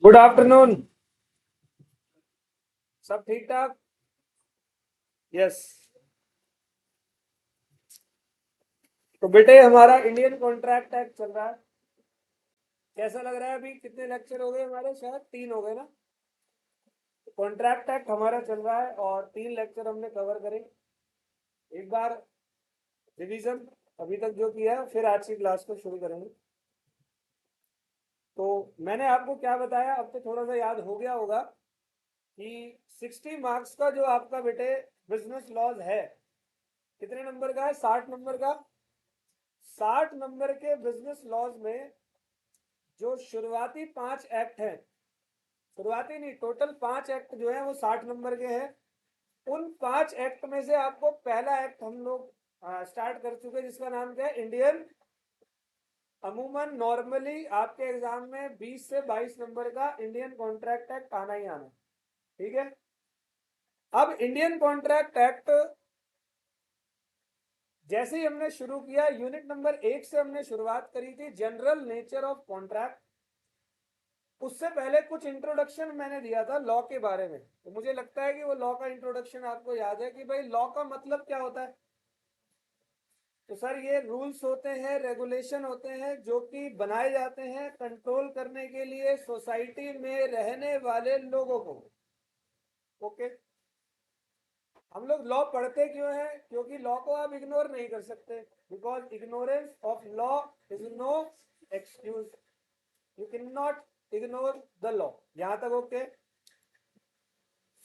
Good afternoon. सब ठीक ठाक? यस। तो बेटे हमारा इंडियन कॉन्ट्रैक्ट एक्ट चल रहा है। कैसा लग रहा है? अभी कितने लेक्चर हो गए हमारे? शायद 3 हो गए ना। कॉन्ट्रैक्ट एक्ट हमारा चल रहा है और 3 लेक्चर हमने कवर करे। एक बार रिवीजन अभी तक जो किया है, फिर आज की क्लास को शुरू करेंगे। तो मैंने आपको क्या बताया, अब तो थोड़ा सा याद हो गया होगा कि 60 मार्क्स का जो आपका बेटे बिजनेस लॉज है, कितने नंबर का है? 60 नंबर का। 60 नंबर के बिजनेस लॉज में जो शुरुआती 5 एक्ट हैं, शुरुआती नहीं, टोटल 5 एक्ट जो है वो 60 नंबर के हैं। उन 5 एक्ट में से आपको पहला एक्ट हम लोग स्टार्ट कर चुके हैं, जिसका नाम क्या है? इंडियन। अमूमन नॉर्मली आपके एग्जाम में 20 से 22 नंबर का इंडियन कॉन्ट्रैक्ट एक्ट आना ही आना। ठीक है। अब इंडियन कॉन्ट्रैक्ट एक्ट जैसे ही हमने शुरू किया, यूनिट नंबर 1 से हमने शुरुआत करी थी, जनरल नेचर ऑफ कॉन्ट्रैक्ट। उससे पहले कुछ इंट्रोडक्शन मैंने दिया था लॉ के बारे में, तो मुझे लगता है कि वो लॉ का इंट्रोडक्शन आपको याद है कि भाई लॉ का मतलब क्या होता है। तो सर ये रूल्स होते हैं, रेगुलेशन होते हैं जो कि बनाए जाते हैं कंट्रोल करने के लिए सोसाइटी में रहने वाले लोगों को। ओके। हम लोग लॉ पढ़ते क्यों हैं? क्योंकि लॉ को आप इग्नोर नहीं कर सकते, because ignorance of law is no excuse. You can not ignore the law. यहां तक ओके।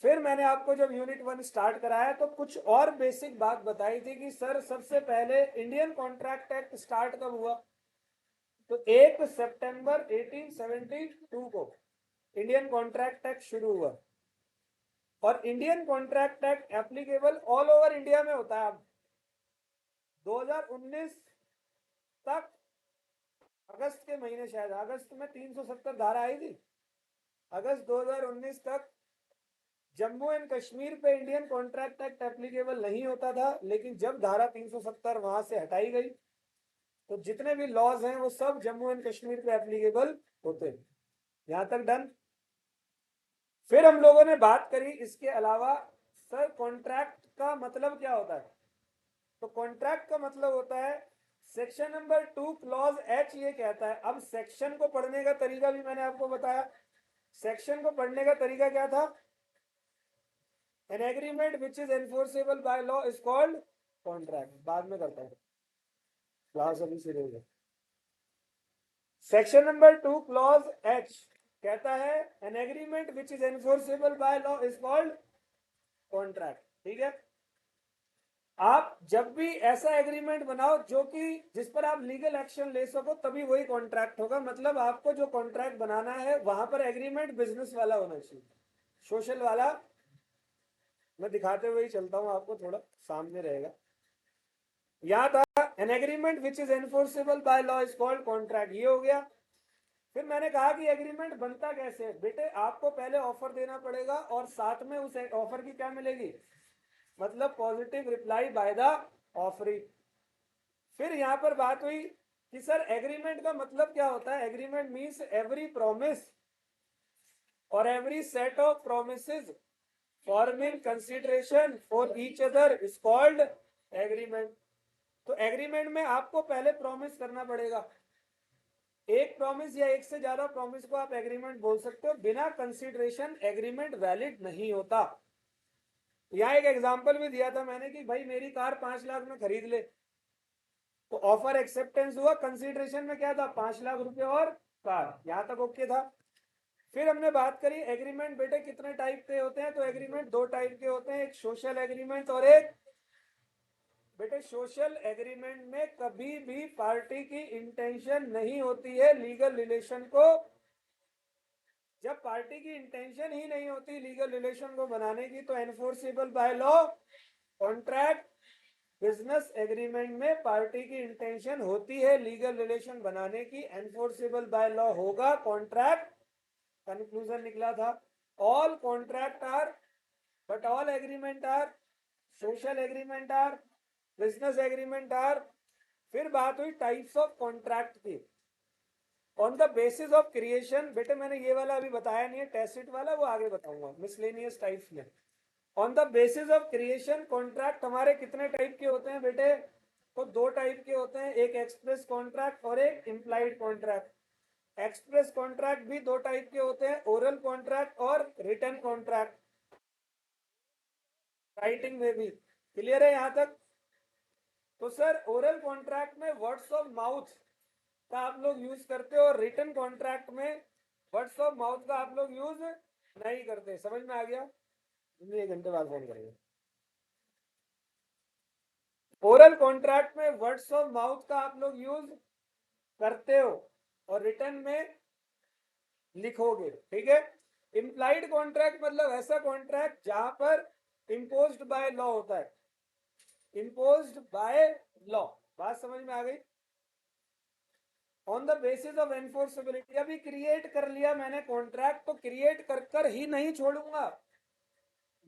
फिर मैंने आपको जब यूनिट 1 स्टार्ट कराया तो कुछ और बेसिक बात बताई थी कि सर सबसे पहले इंडियन कॉन्ट्रैक्ट एक्ट स्टार्ट कब हुआ? तो 1 सितंबर 1872 को इंडियन कॉन्ट्रैक्ट एक्ट शुरू हुआ। और Indian contract act applicable all over India में होता है। अब 2019 तक, अगस्त के महीने, शायद अगस्त में 370 धारा आई थी। अगस्त 2019 तक जम्मू एंड कश्मीर पे इंडियन कॉन्ट्रैक्ट एक्ट एप्लीकेबल नहीं होता था, लेकिन जब धारा 370 वहां से हटाई गई तो जितने भी लॉज हैं वो सब जम्मू एंड कश्मीर पे एप्लीकेबल होते हैं। यहां तक डन। फिर हम लोगों ने बात करी इसके अलावा, सर कॉन्ट्रैक्ट का मतलब क्या होता है? तो कॉन्ट्रैक्ट का मतलब होता है, सेक्शन नंबर 2 क्लॉज एच ये कहता है। अब सेक्शन को पढ़ने का तरीका भी मैंने आपको बताया। सेक्शन को पढ़ने का तरीका क्या था? An agreement which is enforceable by law is called contract. बाद में करता हूं, क्लास अभी शुरू हो। सेक्शन नंबर 2 क्लॉज एच कहता है an agreement which is enforceable by law is called contract. ठीक है। आप जब भी ऐसा एग्रीमेंट बनाओ जो कि जिस पर आप लीगल एक्शन ले सको, तभी वही कॉन्ट्रैक्ट होगा। मतलब आपको जो कॉन्ट्रैक्ट बनाना है वहां पर एग्रीमेंट बिजनेस वाला होना चाहिए, सोशल वाला। मैं दिखाते हुए ही चलता हूं आपको, थोड़ा सामने रहेगा। याद था an agreement which is enforceable by law is called contract, ये हो गया। फिर मैंने कहा कि एग्रीमेंट बनता कैसे? बेटे आपको पहले ऑफर देना पड़ेगा और साथ में उस ऑफर की क्या मिलेगी? मतलब positive reply by the offeree. फिर यहां पर बात हुई कि सर एग्रीमेंट का मतलब क्या होता है? एग्रीमेंट मीन्स एवरी प्रॉमिस और every set of promises forming consideration for each other is called agreement. तो एग्रीमेंट में आपको पहले प्रॉमिस करना पड़ेगा। एक प्रॉमिस या एक से ज्यादा प्रॉमिस को आप एग्रीमेंट बोल सकते हो। बिना कंसिडरेशन एग्रीमेंट वैलिड नहीं होता। यहाँ एक एग्जांपल भी दिया था मैंने कि भाई मेरी कार 5 लाख में खरीद ले, तो ऑफर एक्सेप्टेंस हुआ, कंसीडरेशन में क्या था? 5 लाख रुपए और कार। यहां तक ओके था। फिर हमने बात करी एग्रीमेंट बेटे कितने टाइप के होते हैं? तो एग्रीमेंट 2 टाइप के होते हैं, एक सोशल एग्रीमेंट और एक, बेटे सोशल एग्रीमेंट में कभी भी पार्टी की इंटेंशन नहीं होती है लीगल रिलेशन को। जब पार्टी की इंटेंशन ही नहीं होती लीगल रिलेशन को बनाने की, तो enforceable by law contract. Business agreement में पार्टी की इंटेंशन होती है लीगल रिलेशन बनाने की, एनफोर्सेबल बाय लॉ होगा कॉन्ट्रैक्ट। कंक्लूजन निकला था all contract are, but all agreement are, social agreement are, business agreement are. फिर बात हुई टाइप्स ऑफ कॉन्ट्रैक्ट की। On the basis of creation, बेटे मैंने ये वाला अभी बताया नहीं है, टैसिट वाला वो आगे बताऊंगा मिसलेनियस टाइप्स में। On the basis of creation contract हमारे कितने टाइप के होते हैं बेटे? तो दो टाइप के होते हैं, एक एक्सप्रेस कॉन्ट्रैक्ट और एक इम्प्लाइड कॉन्ट्रैक्ट। एक्सप्रेस कॉन्ट्रैक्ट भी दो टाइप के होते हैं, ओरल कॉन्ट्रैक्ट और रिटन कॉन्ट्रैक्ट, राइटिंग में भी। क्लियर है यहां तक? तो सर ओरल कॉन्ट्रैक्ट में वर्ड्स ऑफ माउथ का आप लोग यूज करते हो, और रिटन कॉन्ट्रैक्ट में वर्ड्स ऑफ माउथ का आप लोग यूज नहीं करते। समझ में आ गया? 1 घंटे बाद फोन करेंगे। ओरल कॉन्ट्रैक्ट में वर्ड्स ऑफ माउथ का आप लोग यूज करते हो और रिटर्न में लिखोगे, ठीक है। इम्प्लाइड कॉन्ट्रैक्ट मतलब ऐसा कॉन्ट्रैक्ट जहां पर इम्पोज्ड बाय लॉ होता है, इम्पोज्ड बाय लॉ। बात समझ में आ गई? On the basis of enforceability, अभी क्रिएट कर लिया मैंने कॉन्ट्रैक्ट, तो क्रिएट कर कर ही नहीं छोड़ूंगा,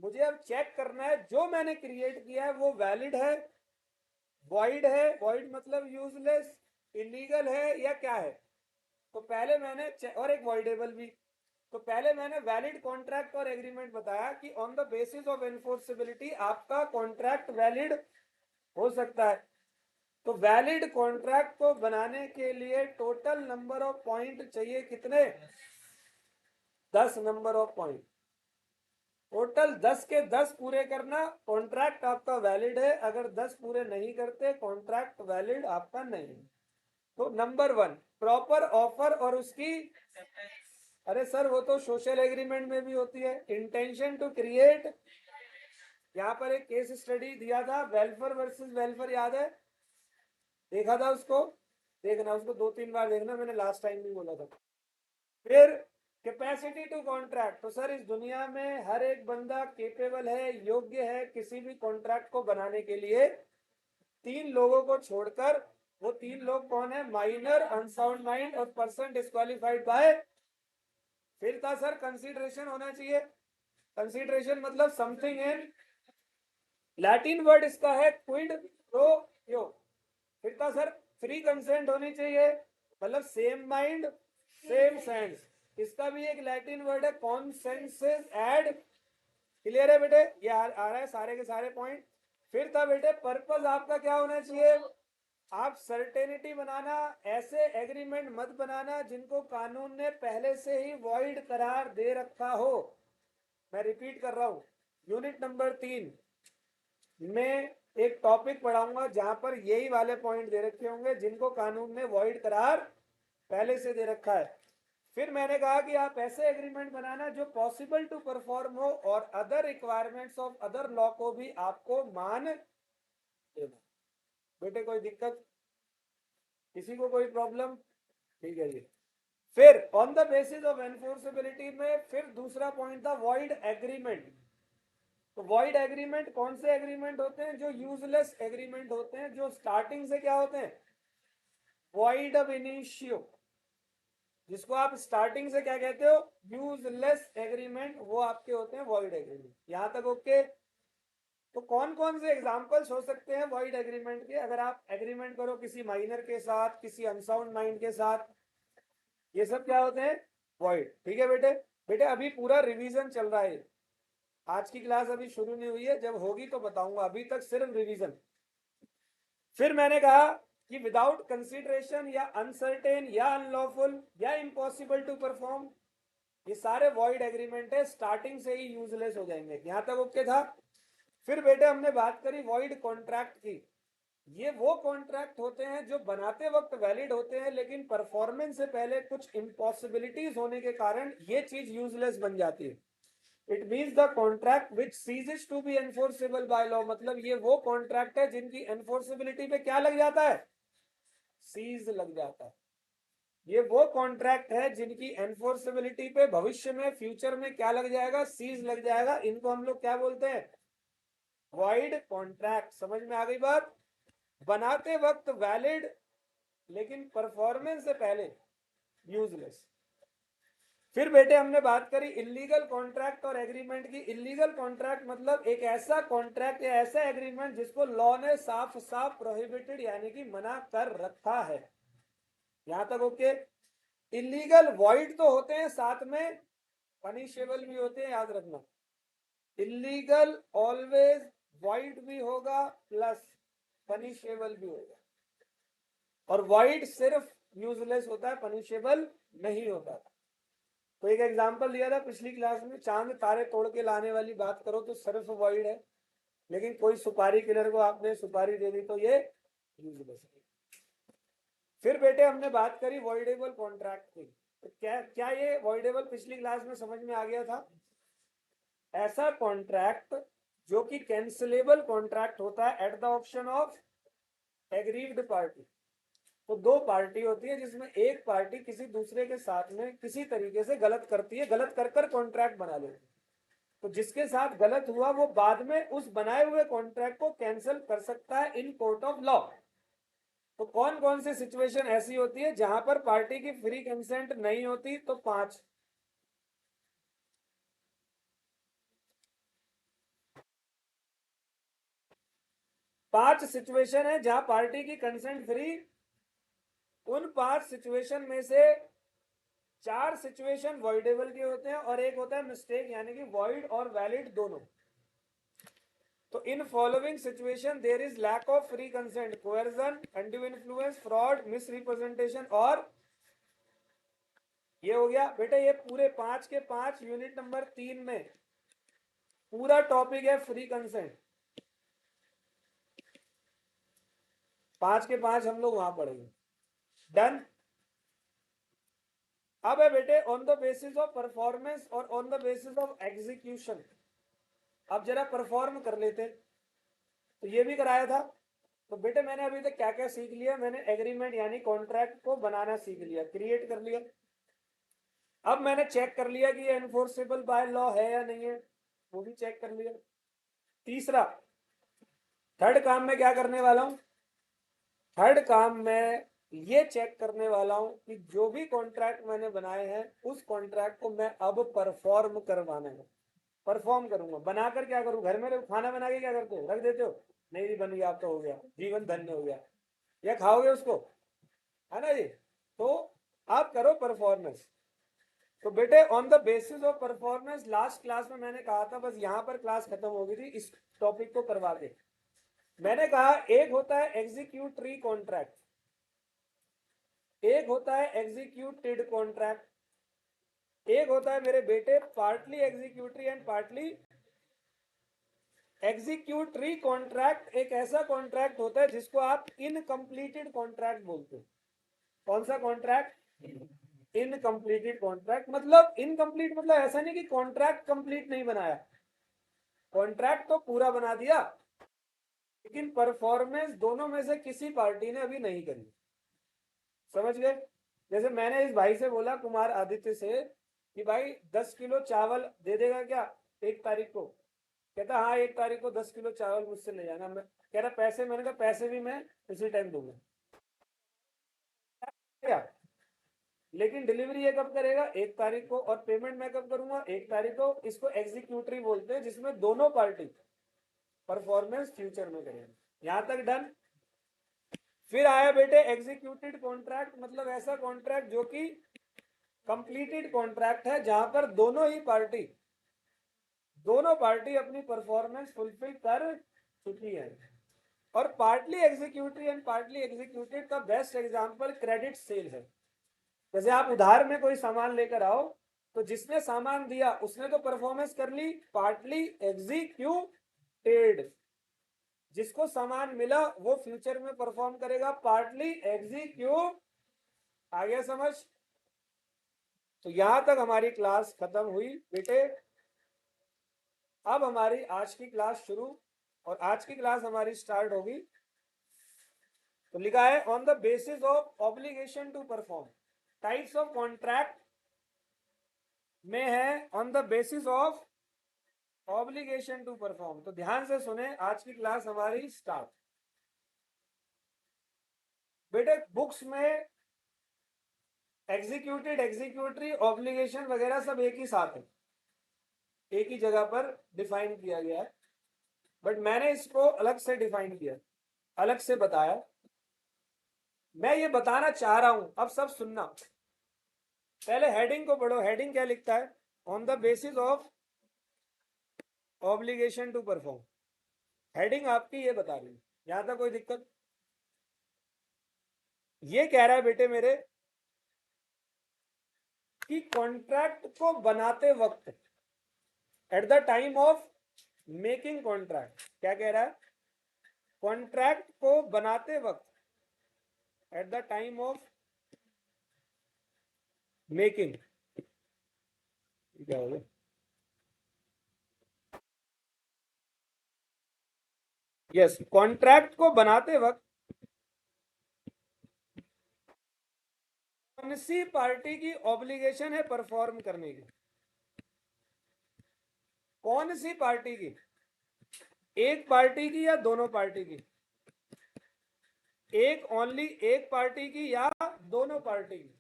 मुझे अब चेक करना है जो मैंने क्रिएट किया है वो वैलिड है, वॉइड है, वॉइड मतलब यूजलेस, इलीगल है या क्या है। तो पहले मैंने और एक वॉइडेबल भी। तो पहले मैंने वैलिड कॉन्ट्रैक्ट और एग्रीमेंट बताया कि on the basis of enforceability आपका कॉन्ट्रैक्ट वैलिड हो सकता है। तो वैलिड कॉन्ट्रैक्ट को बनाने के लिए टोटल नंबर ऑफ पॉइंट चाहिए कितने? 10 नंबर ऑफ पॉइंट। टोटल 10 के 10 पूरे करना, कॉन्ट्रैक्ट आपका वैलिड है। अगर 10 पूरे नहीं करते कॉन्ट्रैक्ट वैलिड आपका नहीं। तो नंबर 1 प्रॉपर ऑफर और उसकी, अरे सर वो तो सोशल एग्रीमेंट में भी होती है। इंटेंशन टू क्रिएट, यहाँ पर एक केस स्टडी दिया था वेलफेयर वर्सेस वेलफेयर, याद है? देखा था उसको? देखना उसको 2-3 बार देखना, मैंने लास्ट टाइम भी बोला था। फिर कैपेसिटी टू कॉन्ट्रैक्ट, तो सर इस दुनिया में हर एक बंदा केपेबल है, योग्य है किसी भी कॉन्ट्रैक्ट को बनाने के लिए, 3 लोगों को छोड़कर। वो 3 लोग कौन है? माइनर, अनसाउंड माइंड और पर्सन डिस्क्वालिफाइड बाय। फिर था सर कंसीडरेशन होना चाहिए। कंसीडरेशन मतलब समथिंग इन, लैटिन वर्ड इसका है क्विड प्रो क्यो। फिर था सर फ्री कंसेंट होनी चाहिए, मतलब सेम माइंड सेम सेंस। इसका भी एक लैटिन वर्ड है कॉन्सेंसस एड। क्लियर है बेटे? ये आ रहा है सारे के सारे पॉइंट। फिर था बेटे पर्पस आपका क्या होना चाहिए? आप सर्टेनिटी बनाना, ऐसे एग्रीमेंट मत बनाना जिनको कानून ने पहले से ही वॉइड करार दे रखा हो। मैं रिपीट कर रहा हूं, यूनिट नंबर 3 में एक टॉपिक पढ़ाऊंगा जहां पर यही वाले पॉइंट दे रखे होंगे जिनको कानून ने वॉइड करार पहले से दे रखा है। फिर मैंने कहा कि आप ऐसे एग्रीमेंट बनाना जो पॉसिबल टू परफॉर्म हो और other requirements of other law को भी आपको मान देना। बेटे कोई दिक्कत? किसी को कोई प्रॉब्लम? ठीक है जी। फिर on the basis of enforceability में फिर दूसरा पॉइंट था वॉइड एग्रीमेंट। तो वॉइड एग्रीमेंट कौन से एग्रीमेंट होते हैं? जो यूजलेस एग्रीमेंट होते हैं, जो स्टार्टिंग से क्या होते हैं? वॉइड अब इनिशियो, जिसको आप स्टार्टिंग से क्या कहते हो? यूजलेस एग्रीमेंट, वो आपके होते हैं वॉइड एग्रीमेंट। यहां तक ओके? तो कौन कौन से एग्जांपल्स हो सकते हैं वॉइड एग्रीमेंट के? अगर आप एग्रीमेंट करो किसी माइनर के साथ, किसी अनसाउंड माइंड के साथ, ये सब क्या होते हैं? वॉइड। ठीक है बेटे? बेटे अभी पूरा रिवीजन चल रहा है, आज की क्लास अभी शुरू नहीं हुई है, जब होगी तो बताऊंगा, अभी तक सिर्फ रिवीजन। फिर मैंने कहा कि विदाउट कंसीडरेशन या अनसर्टेन या अनलॉफुल या इम्पॉसिबल टू परफॉर्म, ये सारे वॉइड एग्रीमेंट है, स्टार्टिंग से ही यूजलेस हो जाएंगे। यहां तक ओके था? फिर बेटे हमने बात करी वॉइड कॉन्ट्रैक्ट की। ये वो कॉन्ट्रैक्ट होते हैं जो बनाते वक्त वैलिड होते हैं, लेकिन परफॉर्मेंस से पहले कुछ इम्पॉसिबिलिटीज होने के कारण ये चीज यूजलेस बन जाती है। It means the contract which ceases to be enforceable by law, मतलब ये वो कॉन्ट्रैक्ट है जिनकी एनफोर्सेबिलिटी पे क्या लग जाता है? सीज लग जाता है। ये वो कॉन्ट्रैक्ट है जिनकी एनफोर्सेबिलिटी पे भविष्य में, फ्यूचर में क्या लग जाएगा? सीज लग जाएगा। इनको हम लोग क्या बोलते हैं? Void contract. समझ में आ गई बात? बनाते वक्त वैलिड, लेकिन परफॉर्मेंस से पहले यूजलेस। फिर बेटे हमने बात करी इलीगल कॉन्ट्रैक्ट और एग्रीमेंट की। इलीगल कॉन्ट्रैक्ट मतलब एक ऐसा कॉन्ट्रैक्ट या ऐसा एग्रीमेंट जिसको लॉ ने साफ साफ प्रोहिबिटेड यानी कि मना कर रखा है। यहां तक ओके? इलीगल वॉइड तो होते हैं, साथ में पनिशेबल भी होते हैं, याद रखना। इलीगल ऑलवेज वॉइड भी होगा प्लस पनिशेबल भी होगा, और वॉइड सिर्फ यूजलेस होता है, पनिशेबल नहीं होता। तो एक एग्जांपल दिया था पिछली क्लास में, चांद तारे तोड़ के लाने वाली बात करो तो सिर्फ वॉइड है, लेकिन कोई सुपारी किलर को आपने सुपारी दे दी तो ये यूजलेस है। फिर बेटे हमने बात करी वॉइडेबल कॉन्ट्रैक्ट की। तो क्या क्या ये वॉइडेबल पिछली क्लास में समझ में आ गया था? ऐसा कॉन्ट्रैक्ट जो कि कैंसिलेबल कॉन्ट्रैक्ट होता है at the option of agreed party. तो दो पार्टी होती है जिसमें एक पार्टी किसी दूसरे के साथ में किसी तरीके से गलत करती है, गलत कर कर कॉन्ट्रैक्ट बना लेती है। तो जिसके साथ गलत हुआ वो बाद में उस बनाए हुए कॉन्ट्रैक्ट को कैंसिल कर सकता है इन कोर्ट ऑफ लॉ। तो कौन कौन सी सिचुएशन ऐसी होती है जहां पर पार्टी की फ्री कंसेंट नहीं होती? तो पांच सिचुएशन है जहां पार्टी की कंसेंट फ्री। उन पांच सिचुएशन में से चार सिचुएशन वॉइडेबल के होते हैं और एक होता है मिस्टेक, यानी कि वॉइड और वैलिड दोनों। तो in following situation there is lack of free consent, coercion, undue influence, fraud, misrepresentation और ये हो गया। बेटे ये पूरे पांच के पांच यूनिट नंबर 3 में पूरा टॉपिक है फ्री कंसेंट। पांच के पांच हम लोग वहां पढ़ेंगे। डन। अब है बेटे on the basis of performance और on the basis of execution. अब जरा परफॉर्म कर लेते। तो ये भी कराया था। तो बेटे मैंने अभी तक क्या क्या सीख लिया? मैंने एग्रीमेंट यानी कॉन्ट्रैक्ट को बनाना सीख लिया, क्रिएट कर लिया। अब मैंने चेक कर लिया कि ये एनफोर्सेबल बाय लॉ है या नहीं है, वो भी चेक कर लिया। तीसरा, थर्ड काम में क्या करने वाला हूं? थर्ड काम में ये चेक करने वाला हूं कि जो भी कॉन्ट्रैक्ट मैंने बनाए हैं उस कॉन्ट्रैक्ट को मैं अब परफॉर्म करवाना है। परफॉर्म करूंगा। बनाकर क्या करूं? घर में खाना बना के क्या करते हो? रख देते हो? नहीं जी बन गया, अब तो हो गया, जीवन धन्य हो गया, या खाओगे उसको, है ना जी? तो आप करो परफॉर्मेंस। तो बेटे on the basis of performance, last class में मैंने कहा था, बस यहां पर क्लास खत्म हो गई थी इस टॉपिक को करवा के। मैंने कहा एक होता है एग्जीक्यूटरी कॉन्ट्रैक्ट, एक होता है एग्जीक्यूटेड कॉन्ट्रैक्ट, एक होता है मेरे बेटे partly executory and partly executory contract. एक ऐसा कॉन्ट्रैक्ट होता है जिसको आप इनकम्प्लीटेड कॉन्ट्रैक्ट बोलते हैं। कौन सा कॉन्ट्रैक्ट? Incompleted contract. मतलब इनकम्प्लीट मतलब ऐसा नहीं कि कॉन्ट्रैक्ट कंप्लीट नहीं बनाया, कॉन्ट्रैक्ट तो पूरा बना दिया, लेकिन परफॉर्मेंस दोनों में से किसी पार्टी ने अभी नहीं करी। समझ गए? जैसे मैंने इस भाई से बोला, कुमार आदित्य से, कि भाई 10 किलो चावल दे देगा क्या 1 तारीख को? कहता हाँ 1 तारीख को 10 किलो चावल मुझसे ले जाना। मैं कह रहा पैसे, मैंने कहा पैसे भी मैं उसी टाइम दूंगा क्या, लेकिन डिलीवरी ये कब करेगा? 1 तारीख को, और पेमेंट मैं कब करूंगा? 1 तारीख को। इसको एग्जीक्यूटरी बोलते हैं, जिसमें दोनों पार्टी परफॉर्मेंस फ्यूचर में करेंगे। यहां तक डन। फिर आया बेटे एग्जीक्यूटेड कॉन्ट्रैक्ट, मतलब ऐसा कॉन्ट्रैक्ट जो कि कंप्लीटेड कॉन्ट्रैक्ट है, जहां पर दोनों पार्टी अपनी परफॉर्मेंस फुलफिल कर चुकी है। और partly executory and partly executed का बेस्ट एग्जांपल क्रेडिट सेल है। जैसे आप उधार में कोई सामान लेकर आओ, तो जिसने सामान दिया उसने तो परफॉर्मेंस कर ली, पार्टली एग्जीक्यूटेड। जिसको सामान मिला वो फ्यूचर में परफॉर्म करेगा, पार्टली एग्जीक्यूट। आ गया समझ? तो यहां तक हमारी क्लास खत्म हुई बेटे। अब हमारी आज की क्लास शुरू, और आज की क्लास हमारी स्टार्ट होगी। तो लिखा है on the basis of obligation to perform. Types of contract में है on the basis of obligation to perform. तो ध्यान से सुने, आज की क्लास हमारी स्टार्ट। बेटे बुक्स में एग्जीक्यूटेड, एग्जीक्यूटरी, ऑब्लिगेशन वगैरह सब एक ही साथ है, एक ही जगह पर डिफाइन किया गया है, बट मैंने इसको अलग से डिफाइन किया, अलग से बताया। मैं ये बताना चाह रहा हूं, अब सब सुनना। पहले हेडिंग को पढ़ो। हेडिंग क्या लिखता है? On the basis of obligation to perform. Heading आपकी ये बता रही है। यहां तक कोई दिक्कत? ये कह रहा है बेटे मेरे कि कॉन्ट्रैक्ट को बनाते वक्त, at the time of making contract, क्या कह रहा है? कॉन्ट्रैक्ट को बनाते वक्त, at the time of making, क्या हो गया? यस, कॉन्ट्रैक्ट को बनाते वक्त कौन सी पार्टी की ऑब्लिगेशन है परफॉर्म करने की? कौन सी पार्टी की? एक पार्टी की या दोनों पार्टी की? एक ओनली एक पार्टी की या दोनों पार्टी की?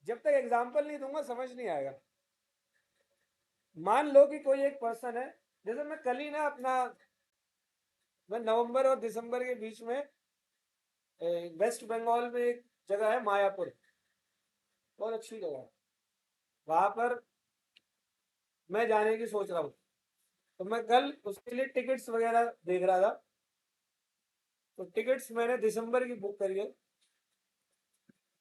जब तक एग्जांपल नहीं दूंगा समझ नहीं आएगा। मान लो कि कोई एक पर्सन है, जैसे मैं कल ही ना अपना, मैं नवंबर और दिसंबर के बीच में वेस्ट बंगाल में एक जगह है मायापुर, बहुत अच्छी जगह है, वहां पर मैं जाने की सोच रहा हूँ। तो मैं कल उसके लिए टिकट्स वगैरह देख रहा था, तो टिकट्स मैंने दिसंबर की बुक करी है।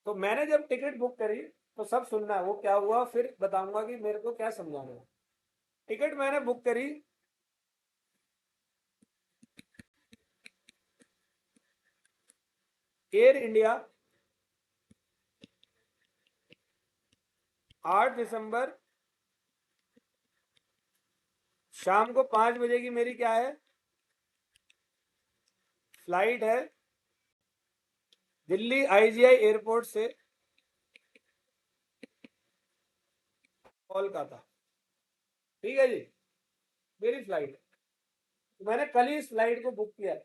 तो मैंने जब टिकट बुक करी, तो सब सुनना है वो क्या हुआ, फिर बताऊंगा कि मेरे को क्या समझाना है। टिकट मैंने बुक करी एयर इंडिया, 8 दिसंबर शाम को 5 बजे की मेरी क्या है, फ्लाइट है दिल्ली आईजीआई एयरपोर्ट से कोलकाता। ठीक है जी, मेरी फ्लाइट है। तो मैंने कल ही इस फ्लाइट को बुक किया।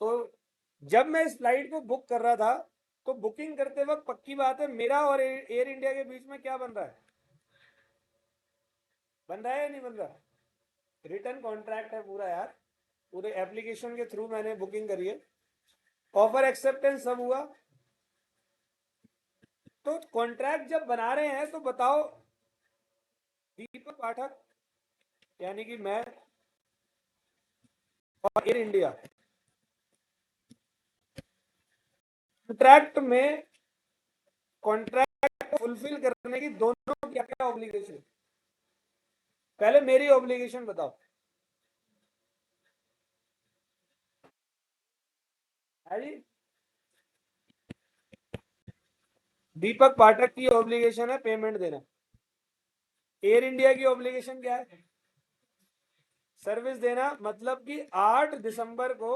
तो जब मैं इस फ्लाइट को बुक कर रहा था, तो बुकिंग करते वक्त पक्की बात है मेरा और एयर इंडिया के बीच में क्या बन रहा है? बन रहा है या नहीं बन रहा? रिटर्न कॉन्ट्रैक्ट है पूरा यार, पूरे एप्लीकेशन के थ्रू मैंने बुकिंग करी है, ऑफर एक्सेप्टेंस सब हुआ। तो कॉन्ट्रैक्ट जब बना रहे हैं तो बताओ, दीपक पाठक यानी कि मैं और एयर इंडिया, कॉन्ट्रैक्ट में कॉन्ट्रैक्ट फुलफिल करने की दोनों क्या क्या ऑब्लिगेशन? पहले मेरी ऑब्लिगेशन बताओ। है जी, दीपक पाठक की ऑब्लिगेशन है पेमेंट देना। एयर इंडिया की ऑब्लिगेशन क्या है? सर्विस देना, मतलब कि 8 दिसंबर को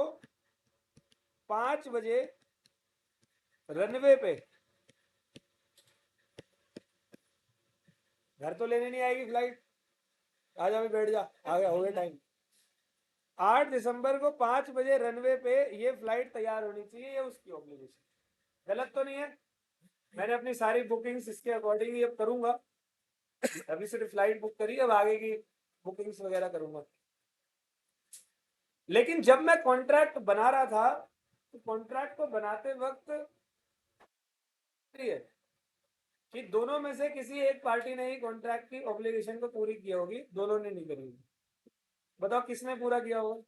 5 बजे रनवे पे, घर तो लेने नहीं आएगी फ्लाइट, आ जा, बैठ जा, आ गया, हो गया टाइम। 8 दिसंबर को 5 बजे रनवे पे ये फ्लाइट तैयार होनी चाहिए, ये उसकी ऑब्लिगेशन। गलत तो नहीं है? मैंने अपनी सारी बुकिंग्स इसके अकॉर्डिंग ही अब करूंगा। अभी सिर्फ फ्लाइट बुक करी, अब आगे की बुकिंग्स वगैरह करूंगा। लेकिन जब मैं कॉन्ट्रैक्ट बना रहा था, तो कॉन्ट्रैक्ट को बनाते वक्त है कि दोनों में से किसी एक पार्टी ने ही कॉन्ट्रैक्ट की ऑब्लिगेशन को पूरी की होगी, दोनों ने नहीं करी होगी। बताओ किसने पूरा किया होगा?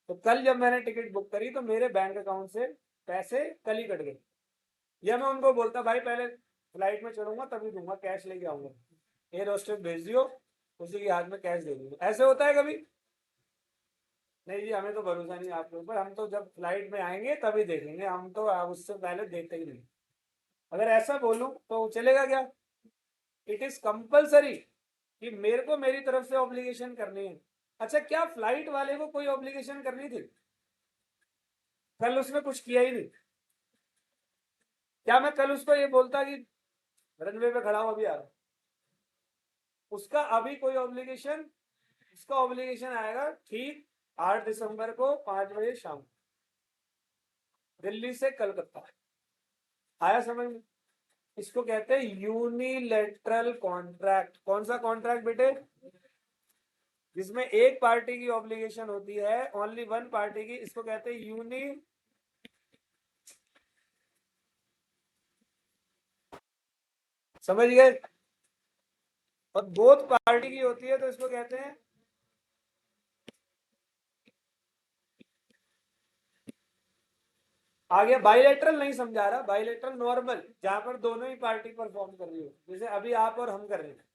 तो कल जब मैंने टिकट बुक करी तो मेरे बैंक अकाउंट से पैसे कल ही कट गए, या मैं उनको बोलता भाई पहले फ्लाइट में चढ़ूंगा तभी दूंगा, कैश लेके आऊंगा, एयर होस्टेस भेज दियो, उसी के हाथ में कैश दे दूंगा। ऐसे होता है कभी? नहीं जी, हमें तो भरोसा नहीं आपके ऊपर, हम तो जब फ्लाइट में आएंगे तभी देखेंगे, हम तो उससे पहले देते ही नहीं। अगर ऐसा बोलूं तो चलेगा क्या? इट इज कंपल्सरी कि मेरे को मेरी तरफ से ऑब्लिगेशन करनी है। अच्छा, क्या फ्लाइट वाले को कोई ऑब्लिगेशन करनी थी? कल उसने कुछ किया ही नहीं। क्या मैं कल उसको ये बोलता कि रनवे पे खड़ा हूं अभी आ रहा? उसका अभी कोई ऑब्लिगेशन, उसका ऑब्लिगेशन आएगा ठीक 8 दिसंबर को 5 बजे शाम, दिल्ली से कलकत्ता। आया समझ में? इसको कहते हैं यूनिलेटरल कॉन्ट्रैक्ट। कौन सा कॉन्ट्रैक्ट बेटे? जिसमें एक पार्टी की ऑब्लिगेशन होती है, ओनली वन पार्टी की, इसको कहते हैं समझ गए? और बोथ पार्टी की होती है तो इसको कहते हैं आगे। बाइलेटरल नहीं समझा रहा, बाइलेटरल नॉर्मल जहां पर दोनों ही पार्टी परफॉर्म कर रही हो, जैसे अभी आप और हम कर रहे हैं,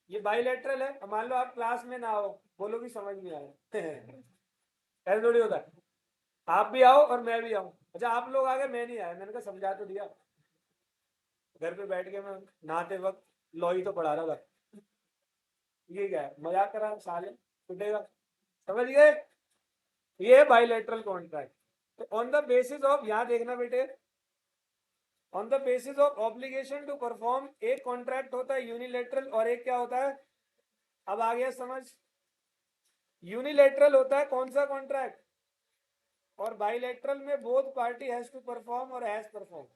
ये बाइलेटरल है। मान लो आप क्लास में ना आओ, बोलो कि समझ नहीं आया ऐसा थोड़ी होता है। आप भी आओ और मैं भी आऊं। अच्छा आप लोग आ गए, मैं नहीं आया, मैंने कहा समझा तो दिया। घर पे बैठ के मैं नहाते वक्त लॉई तो पढ़ा रहा था, ये क्या है, मजाक कर रहा साले, छुटेगा। समझ गए? ये है बाइलेटरल कॉन्ट्रैक्ट। तो ऑन द बेसिस ऑफ, यहां देखना बेटे, on the basis of obligation to perform, एक कॉन्ट्रैक्ट होता है यूनिलेटरल और एक क्या होता है, अब आ गया समझ। यूनिलेटरल होता है कौन सा कॉन्ट्रैक्ट, और बाइलेटरल में both party has to perform और हैज परफॉर्म।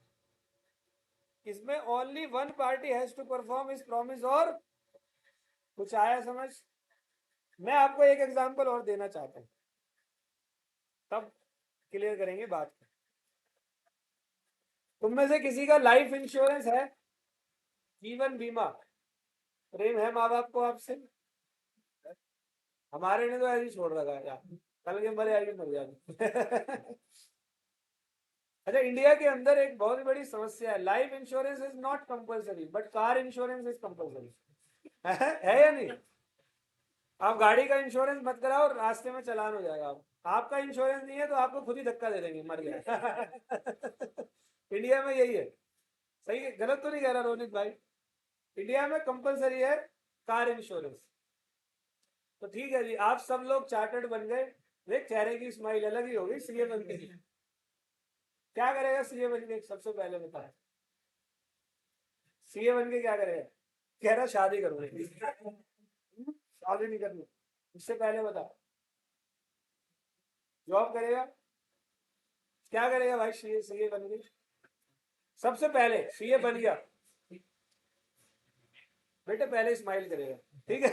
इसमें only one party has to perform is promise और कुछ आया समझ। मैं आपको एक एग्जांपल और देना चाहता हूं, तब क्लियर करेंगे बात। तुम में से किसी का लाइफ इंश्योरेंस है, जीवन बीमा? प्रेम है माँ बाप को आपसे? हमारे ने तो ऐसे ही छोड़ रखा है यार, कल के मरे आगे मर जाए अच्छा, इंडिया के अंदर एक बहुत बड़ी समस्या है, life insurance is not compulsory but car insurance is compulsory है या नहीं? आप गाड़ी का इंश्योरेंस मत कराओ, रास्ते में चालान हो जाएगा। आपका इंश्योरेंस नहीं है तो आपको खुद ही धक्का दे देंगे, मर गया इंडिया में यही है। सही है, गलत तो नहीं कह रहा रोनित भाई? इंडिया में कंपलसरी है कार इंश्योरेंस। तो ठीक है जी, आप सब लोग चार्टर्ड बन गए, देख चेहरे की स्माइल अलग ही हो गई सीए बन के। क्या करेगा सीए बन के, सबसे पहले बता। सीए बन के क्या करेगा? कह रहा शादी करूंगी शादी नहीं करनी, इससे पहले बता। जॉब करेगा? क्या करेगा भाई सीए, सीए बन के? सबसे पहले सीए बन गया बेटे, पहले स्माइल करेगा, ठीक है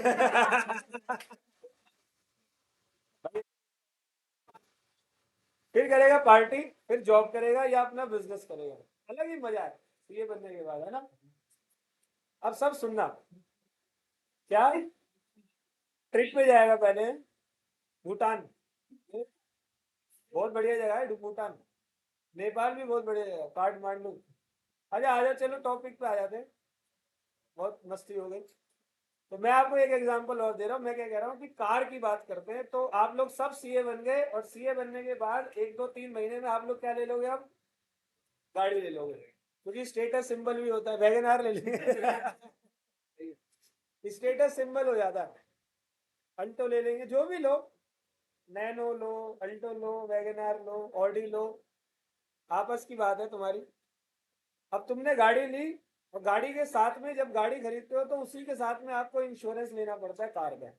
फिर करेगा पार्टी, फिर जॉब करेगा या अपना बिजनेस करेगा। अलग ही मजा है सीए बनने के बाद, है ना? अब सब सुनना, क्या ट्रिप पे जाएगा पहले भूटान, बहुत बढ़िया जगह है भूटान। नेपाल भी बहुत बढ़िया जगह है, काठमांडू। अच्छा आजा, चलो टॉपिक पे आ जाते हैं, बहुत मस्ती हो गई। तो मैं आपको एक एग्जांपल और दे रहा हूँ। मैं क्या कह रहा हूँ कि कार की बात करते हैं, तो आप लोग सब सीए बन गए, और सीए बनने के बाद 1 2 3 महीने में आप लोग क्या ले लोगे? अब गाड़ी ले लोगे, क्योंकि स्टेटस सिंबल भी होता है, वैगन आर ले लेंगे स्टेटस सिंबल हो जाता है। अल्टो ले लेंगे, जो भी लो, नैनो लो, अल्टो लो, वैगन आर लो, ऑडी लो, आपस की बात है तुम्हारी। अब तुमने गाड़ी ली, और गाड़ी के साथ में जब गाड़ी खरीदते हो तो उसी के साथ में आपको इंश्योरेंस लेना पड़ता है कार का।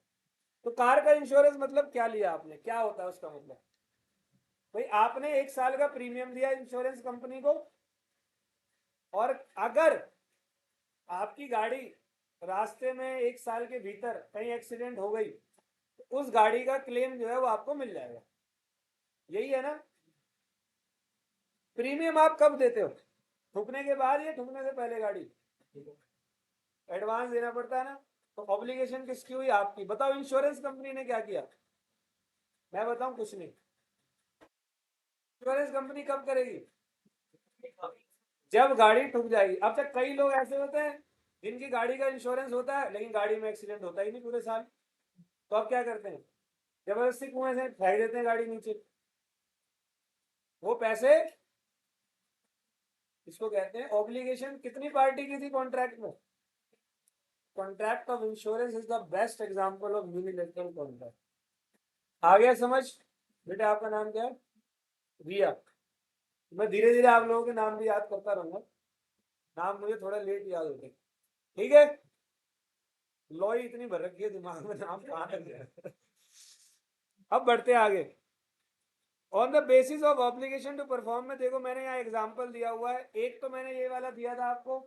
तो कार का इंश्योरेंस मतलब क्या लिया आपने, क्या होता है उसका मतलब? भाई आपने 1 साल का प्रीमियम दिया इंश्योरेंस कंपनी को, और अगर आपकी गाड़ी रास्ते में 1 साल के भीतर कहीं एक्सीडेंट हो गई, तो उस गाड़ी का क्लेम जो है वो आपको मिल जाएगा। यही है ना? प्रीमियम आप कब देते हो? ठुकने के बाद या ठुकने से पहले गाड़ी? एडवांस देना पड़ता है ना। तो ऑब्लिगेशन किसकी हुई? आपकी। बताओ इंश्योरेंस कंपनी ने क्या किया? मैं बताऊं, कुछ नहीं। इंश्योरेंस कंपनी कब करेगी? जब गाड़ी ठुक जाएगी। अब तक कई लोग ऐसे होते हैं जिनकी गाड़ी का इंश्योरेंस होता है लेकिन गाड़ी में एक्सीडेंट होता ही नहीं पूरे साल। तो अब क्या करते हैं? जबरदस्ती कुएं से फेंक देते हैं गाड़ी नीचे, वो पैसे। इसको कहते हैं ऑब्लिगेशन। कितनी पार्टी की थी कॉन्ट्रैक्ट में? Contract of insurance is the best example of unilateral contract. आ गया समझ? बेटा आपका नाम क्या है? रिया। मैं धीरे धीरे आप लोगों के नाम भी याद करता रहूंगा, नाम मुझे थोड़ा लेट याद होते, ठीक है? लॉई इतनी भर रखी है दिमाग में, नाम कहाँ तक गया अब बढ़ते आगे। On the basis of obligation to perform में देखो, मैंने यहाँ एग्जांपल दिया हुआ है। एक तो मैंने ये वाला दिया था आपको,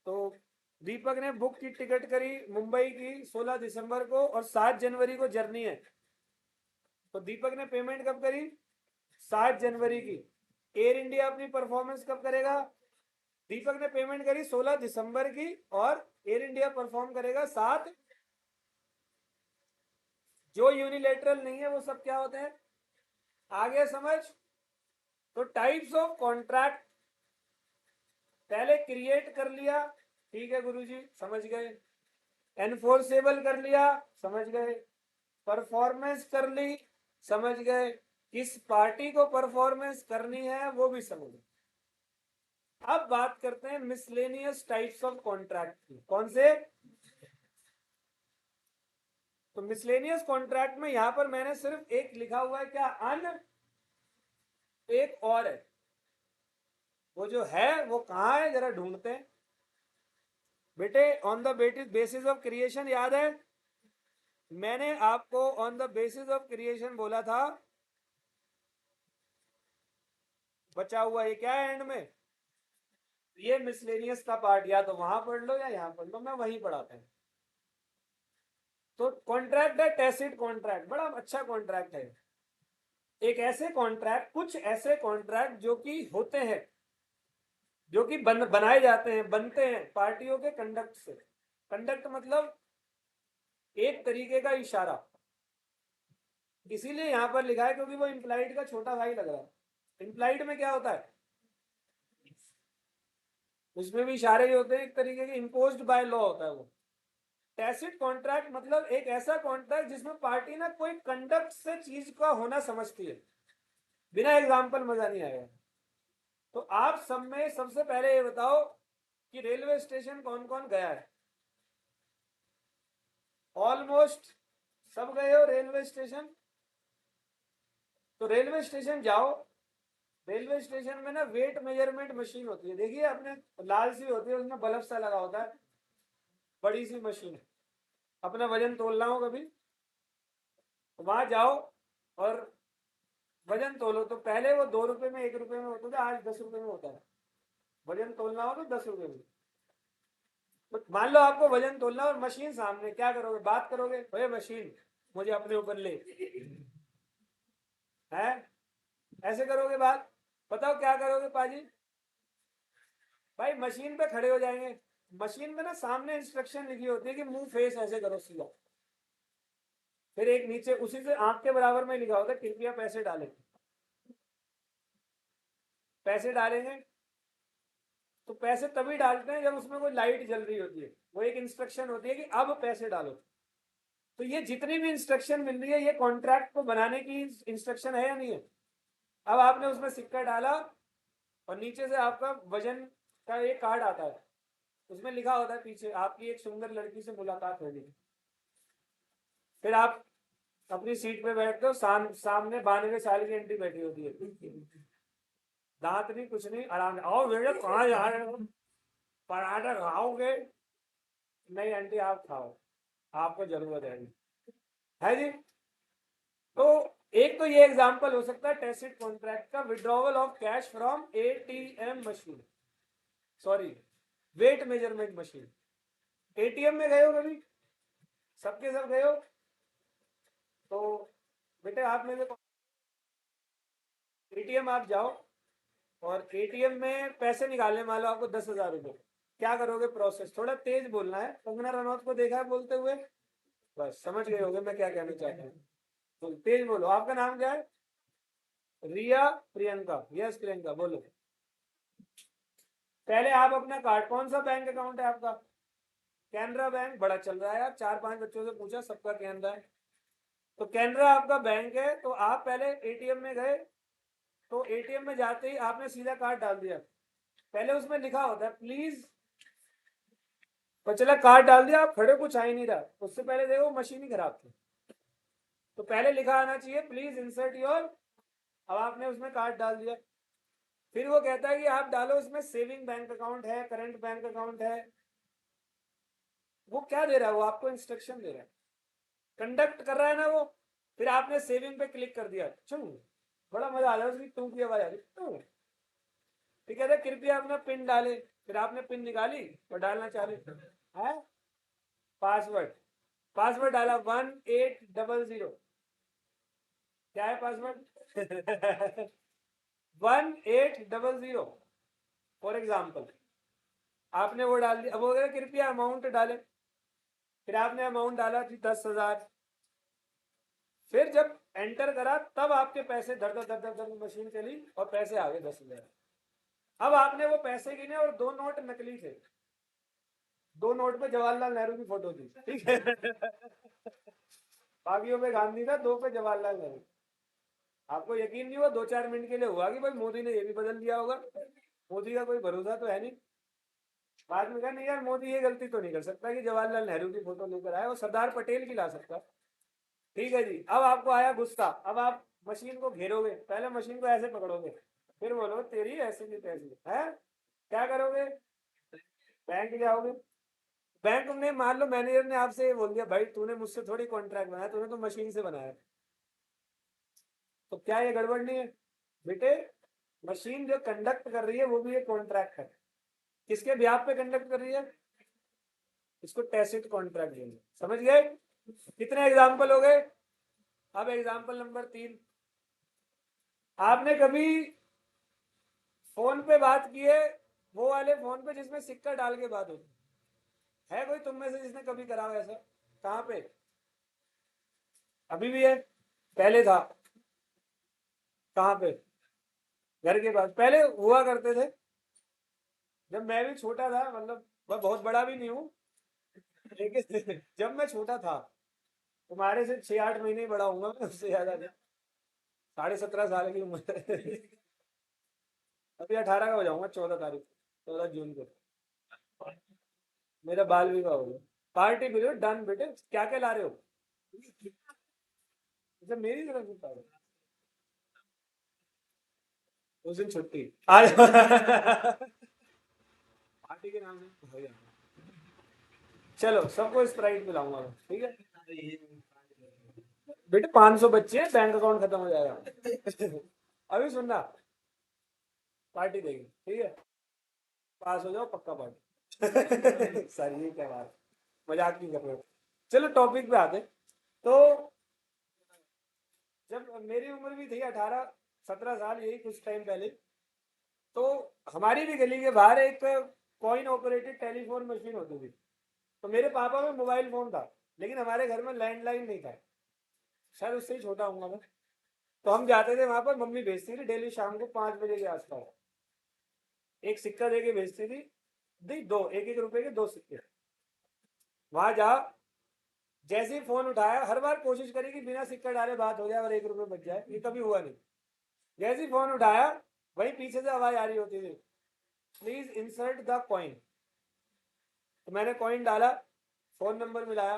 तो दीपक ने बुक की टिकट करी मुंबई की 16 दिसंबर को, और 7 जनवरी को जर्नी है। तो दीपक ने पेमेंट कब करी? 7 जनवरी की। एयर इंडिया अपनी परफॉर्मेंस कब करेगा? दीपक ने पेमेंट करी 16 दिसंबर की और एयर इंडिया परफॉर्म करेगा 7। जो यूनिलेटरल नहीं है वो सब क्या होते हैं, आगे समझ। तो टाइप्स ऑफ कॉन्ट्रैक्ट पहले क्रिएट कर लिया, ठीक है गुरुजी समझ गए। एनफोर्सेबल कर लिया, समझ गए। परफॉर्मेंस कर ली, समझ गए। किस पार्टी को परफॉर्मेंस करनी है वो भी समझ गए। अब बात करते हैं मिसलेनियस टाइप्स ऑफ कॉन्ट्रैक्ट की। कौन से? तो मिसलेनियस कॉन्ट्रैक्ट में यहां पर मैंने सिर्फ एक लिखा हुआ है, क्या? अन, एक और है। वो जो है वो कहां है, जरा ढूंढते हैं बेटे। On the basis of creation, याद है मैंने आपको on the basis of creation बोला था। बचा हुआ ये क्या है एंड में? ये मिसलेनियस का पार्ट या तो वहां पढ़ लो या यहां पढ़ लो, मैं वहीं पढ़ाता हूं। तो कॉन्ट्रैक्ट है टैसिट कॉन्ट्रैक्ट, बड़ा अच्छा कॉन्ट्रैक्ट है। एक ऐसे कॉन्ट्रैक्ट, कुछ ऐसे कॉन्ट्रैक्ट जो कि होते हैं, जो कि बनाए जाते हैं, बनते हैं पार्टियों के कंडक्ट से। कंडक्ट मतलब एक तरीके का इशारा, इसीलिए यहां पर लिखा है क्योंकि वो इंप्लाइड का छोटा भाई लग रहा है। इंप्लाइड में क्या होता है, उसमें भी इशारे ही होते हैं एक तरीके के, इम्पोज्ड बाय लॉ होता है वो। टैसिट कॉन्ट्रैक्ट मतलब एक ऐसा कॉन्ट्रैक्ट जिसमें पार्टी ना कोई कंडक्ट से चीज का होना समझती है। बिना एग्जाम्पल मजा नहीं आएगा। तो आप सब में सबसे पहले ये बताओ कि रेलवे स्टेशन कौन कौन गया है? ऑलमोस्ट सब गए हो रेलवे स्टेशन। तो रेलवे स्टेशन जाओ, रेलवे स्टेशन में ना वेट मेजरमेंट मशीन होती है, देखिए आपने, लाल सी होती है, उसमें बल्ब सा लगा होता है, बड़ी सी मशीन। अपना वजन तोलना हो कभी, वहां जाओ और वजन तोलो। तो पहले वो 2 रुपए में 1 रुपए में होता था, आज 10 रुपए में होता है। वजन तोलना हो तो 10 रुपए में। तो मान लो आपको वजन तोलना और मशीन सामने, क्या करोगे? बात करोगे, अरे मशीन मुझे अपने ऊपर ले, है ऐसे करोगे बात? बताओ क्या करोगे पाजी? भाई मशीन पे खड़े हो जाएंगे। मशीन में ना सामने इंस्ट्रक्शन लिखी होती है कि मुंह फेस ऐसे करो सीधा। फिर एक नीचे उसी से आंख के बराबर में लिखा होता है कृपया पैसे डालें। पैसे डालेंगे तो पैसे तभी डालते हैं जब उसमें कोई लाइट जल रही होती है, वो एक इंस्ट्रक्शन होती है कि अब पैसे डालो। तो ये जितनी भी इंस्ट्रक्शन मिल रही है ये कॉन्ट्रैक्ट को बनाने की इंस्ट्रक्शन है या नहीं है? अब आपने उसमें सिक्का डाला और नीचे से आपका वजन का एक कार्ड आता है, उसमें लिखा होता है पीछे आपकी एक सुंदर लड़की से मुलाकात होगी। फिर आप अपनी सीट पे बैठते हो, सामने 92 साल की आंटी बैठी होती है, दांत नहीं कुछ नहीं, आराम से, आओ बेटे कहाँ जा रहे हो, पराठा खाओगे? नहीं आंटी आप खाओ, आपको जरूरत है जी। तो एक तो ये एग्जांपल हो सकता है टैसिट कॉन्ट्रैक्ट का, withdrawal of cash from ATM machine, sorry weight measurement machine. ATM में गए हो कभी? सबके सब गए हो? तो बेटे आप में से एटीएम आप जाओ और एटीएम में पैसे निकालने, मान लो आपको 10,000 रुपये, क्या करोगे? प्रोसेस थोड़ा तेज बोलना है, कंगना रनौत को देखा है बोलते हुए, बस समझ गए होगे मैं क्या कहना चाहता हूँ। तो तेज बोलो। आपका नाम क्या है? रिया प्रियंका, यस प्रियंका बोलो। पहले आप अपना कार्ड, कौन सा बैंक अकाउंट है आपका? कैनरा बैंक, बड़ा चल रहा है यार, 4-5 बच्चों से पूछा सबका कैनरा है। तो कैनरा आपका बैंक है, तो आप पहले एटीएम में गए, तो एटीएम में जाते ही आपने सीधा कार्ड डाल दिया। पहले उसमें लिखा होता है प्लीज, तो चला कार्ड डाल दिया, आप खड़े, कुछ आ ही नहीं रहा, उससे पहले देखो मशीन ही खराब थी। तो पहले लिखा आना चाहिए प्लीज इंसर्ट योर, अब आपने उसमें कार्ड डाल दिया। फिर वो कहता है कि आप डालो उसमें सेविंग बैंक अकाउंट है, करंट बैंक अकाउंट है। वो क्या दे रहा है? वो आपको इंस्ट्रक्शन दे रहा है, कंडक्ट कर रहा है ना वो। फिर आपने सेविंग पे क्लिक कर दिया, चुन, बड़ा मजा आ रहा है, उसकी टू की आवाज आ रही, ठीक है, कृपया अपना पिन डाले। फिर आपने पिन निकाली और डालना चालू है, पासवर्ड, पासवर्ड डाला 1800, क्या है पासवर्ड? 1800 for example. आपने वो डाल दिया, अब वो कह रहे कृपया अमाउंट डाले, फिर आपने अमाउंट डाला थी 10,000, फिर जब एंटर करा तब आपके पैसे धड़ धड़ धड़ धड़ धड़ मशीन चली और पैसे आ गए 10,000। अब आपने वो पैसे गिने और दो नोट नकली थे, दो नोट पे जवाहरलाल नेहरू की फोटो थी, ठीक है। बाकियों पे गांधी था, दो पे जवाहरलाल नेहरू। आपको यकीन नहीं हुआ, 2-4 मिनट के लिए हुआ कि भाई मोदी ने ये भी बदल दिया होगा, मोदी का कोई भरोसा तो है नहीं। बाद में कहा नहीं यार, मोदी ये गलती तो नहीं कर सकता कि जवाहरलाल नेहरू की फोटो लेकर आया, वो सरदार पटेल की ला सकता। ठीक है जी, अब आपको आया गुस्सा, अब आप मशीन को घेरोगे, पहले मशीन को ऐसे पकड़ोगे, फिर बोलो तेरी ऐसी की तैसी है, क्या करोगे? बैंक जाओगे, बैंक में मान लो मैनेजर ने आपसे ये बोल दिया भाई तूने मुझसे थोड़ी कॉन्ट्रैक्ट बनाया, तूने तो मशीन से बनाया, तो क्या ये गड़बड़ नहीं है? बेटे, मशीन जो कंडक्ट कर रही है वो भी एक कॉन्ट्रैक्ट है, किसके ब्याह पे कंडक्ट कर रही है? इसको टैसिट कॉन्ट्रैक्ट देंगे, समझ गए? कितने एग्जाम्पल हो गए? अब एग्जाम्पल नंबर 3, आपने कभी फोन पे बात की है, वो वाले फोन पे जिसमें सिक्का डाल के बात होती है कोई तुम में से जिसने कभी करा हो ऐसा? कहाँ पे? अभी भी है? पहले था? कहाँ पे? घर के पास पहले हुआ करते थे, जब मैं भी छोटा था, मतलब मैं बहुत बड़ा भी नहीं हूँ, लेकिन जब मैं छोटा था, तुम्हारे से 6-8 महीने बड़ा हूँ मैं, उससे ज्यादा नहीं। 17.5 साल की उम्र है। अभी 18 का हो जाऊंगा 14 तारीख, 14 जून को मेरा बाल विवाह हो गया। पार्टी मिलो डन बेटे, क्या क्या ला रहे हो? अच्छा मेरी तरफ से पार्टी, उस दिन छुट्टी आज। पार्टी के नाम से हो जाएगा। चलो सबको स्प्राइट पिलाऊंगा मैं, ठीक है? बेटे 500 बच्चे हैं, बैंक अकाउंट खत्म हो जाएगा। अभी सुनना, पार्टी देगी, ठीक है? पास हो जाओ पक्का पार्टी। सर ये क्या बात, मजाक नहीं कर रहे हो। चलो टॉपिक पे आते। तो जब मेरी उम्र भी थी 18-17 साल, यही कुछ टाइम पहले, तो हमारी भी गली के बाहर एक कॉइन ऑपरेटेड टेलीफोन मशीन होती थी। तो मेरे पापा में मोबाइल फोन था, लेकिन हमारे घर में लैंडलाइन नहीं था, शायद उससे ही छोटा हूँ मैं। तो हम जाते थे वहां पर, मम्मी भेजती थी डेली शाम को 5 बजे के आसपास, एक सिक्का दे के भेजती थी, दी दो 1-1 रुपए के 2 सिक्के। वहां जा, जैसे ही फोन उठाया, हर बार कोशिश करी कि बिना सिक्का डाले बात हो जाए और 1 रुपए बच जाए, ये कभी हुआ नहीं। जैसे ही फोन उठाया, वही पीछे से आवाज आ रही होती थी, प्लीज इंसर्ट द कॉइन। तो मैंने कॉइन डाला, फोन नंबर मिलाया,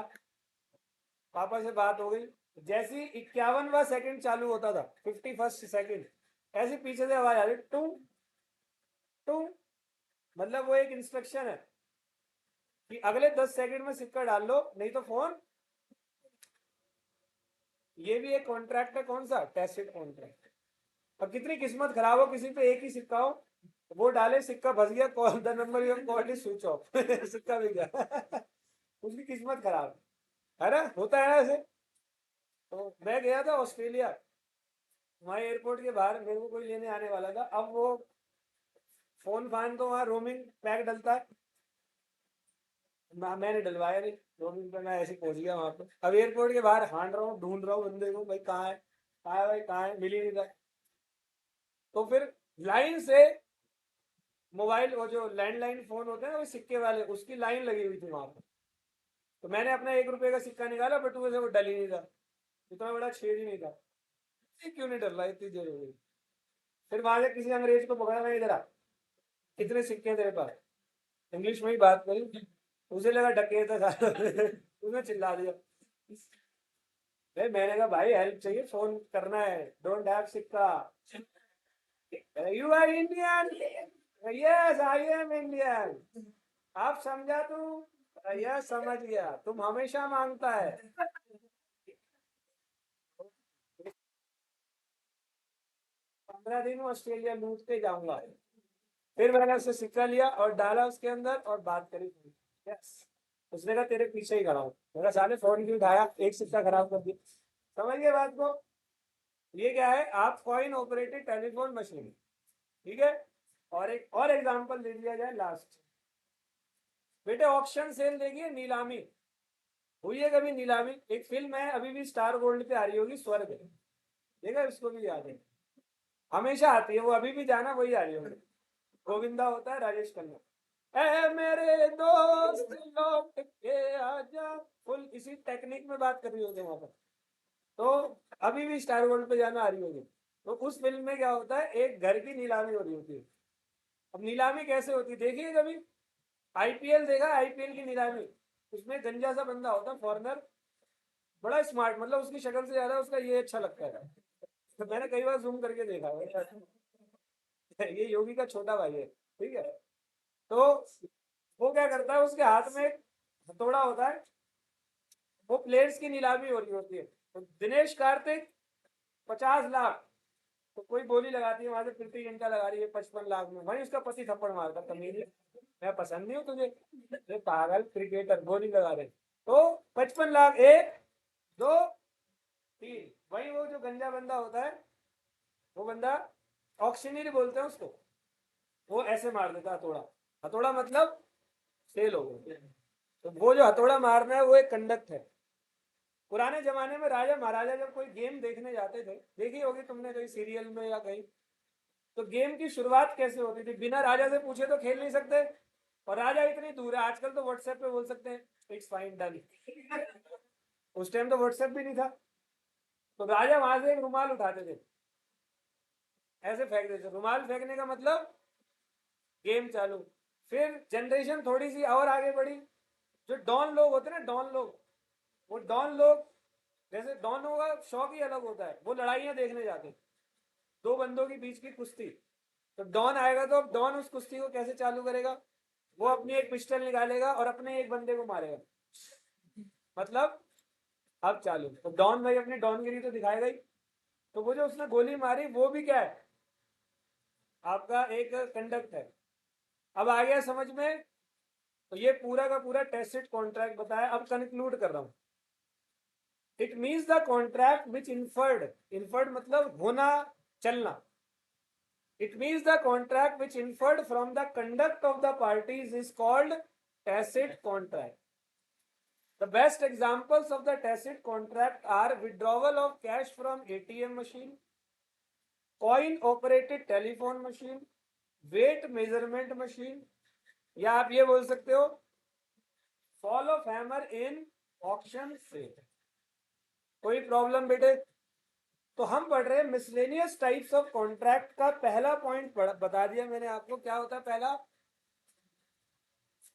पापा से बात हो गई। जैसे ही 51वां सेकंड चालू होता था, 51st सेकंड, ऐसे पीछे से आवाज आ रही टू टू, मतलब वो एक इंस्ट्रक्शन है कि अगले 10 सेकंड में सिक्का डाल लो, नहीं तो फोन। ये भी एक कॉन्ट्रैक्ट है, कौन सा? Tacit contract. अब कितनी किस्मत खराब हो, किसी पे एक ही सिक्का हो, वो डाले, सिक्का फंस गया, call the number you call is switch off. सिक्का भी गया। उसकी किस्मत खराब है ना, होता है ना ऐसे। तो मैं गया था ऑस्ट्रेलिया, वहाँ एयरपोर्ट के बाहर मेरे को कोई लेने आने वाला था। अब वो फोन फान तो वहाँ रोमिंग पैक डलता है, मैंने डलवाया नहीं रोमिंग पे, मैं ऐसे पहुंच गया वहां पे। अब एयरपोर्ट के बाहर हांड रहा हूँ, ढूंढ रहा हूँ बंदे को, भाई कहाँ है, कहाँ है भाई, कहाँ है, मिल ही नहीं रहा। तो फिर लाइन से मोबाइल, वो जो लैंडलाइन फोन होते हैं ना वो सिक्के वाले, उसकी लाइन लगी हुई थी वहां पर। तो मैंने अपना 1 रुपए का सिक्का निकाला, बट वो से वो डल ही नहीं था, इतना बड़ा छेद ही नहीं था। ये क्यों नहीं डल रहा, इतनी देर हो गई। फिर वहां से किसी अंग्रेज को पकड़ा, मैं इधर आ, कितने सिक्के हैं तेरे पास? इंग्लिश में ही बात करी, उसे लगा डकैत है साला। उसने चिल्ला दिया। भाई मैंने कहा भाई हेल्प चाहिए, फोन करना है, डोंट हैव सिक्का। You are Indian? Yes I am Indian. आप समझा तू? यस समझ गया, तुम हमेशा मांगता है। 15 दिन ऑस्ट्रेलिया लूट के जाऊंगा। फिर मैंने उससे सिक्का लिया और डाला उसके अंदर और बात करी। यस, उसने कहा तेरे पीछे ही खड़ा हूँ। मेरा साले फोन भी उठाया, एक सिक्का खराब कर दिया। समझ गए बात को? ये क्या है? आप कॉइन ऑपरेटेड टेलीफोन मशीन, ठीक है? और एक और एग्जांपल दे दिया जाए लास्ट, बेटे ऑक्शन सेल देखिए, नीलामी हुई है कभी? नीलामी एक फिल्म है, अभी भी स्टार गोल्ड पे आ रही होगी, स्वर्ग, देखा? इसको भी याद है, हमेशा आती है वो, अभी भी जाना वही आ रही होगी। गोविंदा होता है, राजेश खन्ना। ए मेरे दोस्त लौट के आजा, फुल इसी टेक्निक में बात कर रही होगी वहां पर। तो अभी भी स्टार गोल्ड पे जाना आ रही होगी। तो उस फिल्म में क्या होता है, एक घर की नीलामी हो रही होती है। अब नीलामी कैसे होती है देखिए कभी? आईपीएल देखा? आईपीएल की नीलामी, उसमें गंजा सा बंदा होता है, फॉरनर, बड़ा स्मार्ट, मतलब उसकी शक्ल से ज्यादा उसका ये अच्छा लगता है। तो मैंने कई बार जूम करके देखा है। ये योगी का छोटा भाई है, ठीक है? तो वो क्या करता है, उसके हाथ में एक हथौड़ा होता है, वो प्लेयर्स की नीलामी हो रही होती है। तो दिनेश कार्तिक 50 लाख, तो कोई बोली लगाती है वहां से, प्रीति जिंटा लगा रही है 55 लाख में, वहीं उसका पति थप्पड़ मारता, तमीज, मैं पसंद नहीं हूँ तुझे, अरे पागल क्रिकेटर, बोली लगा रहे। तो 55 लाख, एक, दो, तीन, वही वो जो गंजा बंदा होता है, वो बंदा, ऑक्शनरी बोलते हैं उसको, वो ऐसे मार देता हथौड़ा। हथौड़ा मतलब फेल हो गए। तो वो जो हथौड़ा मारना है वो एक कंडक्ट है। पुराने जमाने में राजा महाराजा जब कोई गेम देखने जाते थे, देखी होगी तुमने कहीं सीरियल में या कहीं, तो गेम की शुरुआत कैसे होती थी? बिना राजा से पूछे तो खेल नहीं सकते, और राजा इतनी दूर है, आजकल तो व्हाट्सएप पे बोल सकते हैं इट्स फाइन डन। उस टाइम तो व्हाट्सएप भी नहीं था। तो राजा वहां से एक रुमाल उठाते थे, ऐसे फेंक देते, रुमाल फेंकने का मतलब गेम चालू। फिर जनरेशन थोड़ी सी और आगे बढ़ी, जो डॉन लोग होते हैं ना, डॉन लोग, वो डॉन लोग, जैसे डॉनों का शौक ही अलग होता है, वो लड़ाइयां देखने जाते हैं, दो बंदों के बीच की कुश्ती। तो डॉन आएगा तो अब डॉन उस कुश्ती को कैसे चालू करेगा? वो अपनी एक पिस्टल निकालेगा और अपने एक बंदे को मारेगा, मतलब अब चालू। तो डॉन भाई अपनी डॉनगिरी तो दिखाएगा ही। तो वो जो उसने गोली मारी वो भी क्या है, आपका एक कंडक्ट है। अब आ गया समझ में? तो ये पूरा का पूरा टेसिट कॉन्ट्रैक्ट बताया, अब कंक्लूड कर रहा हूं। It means the contract which inferred, inferred मतलब होना, चलना। It means the contract which inferred from the conduct of the parties is called tacit contract. The best examples of the tacit contract are withdrawal of cash from ATM machine, coin operated telephone machine, weight measurement machine, या आप ये बोल सकते हो fall of hammer in auction sale. कोई problem बेटे? तो हम पढ़ रहे हैं मिसलेनियस टाइप्स ऑफ कॉन्ट्रैक्ट का पहला पॉइंट बता दिया मैंने आपको, क्या होता है पहला।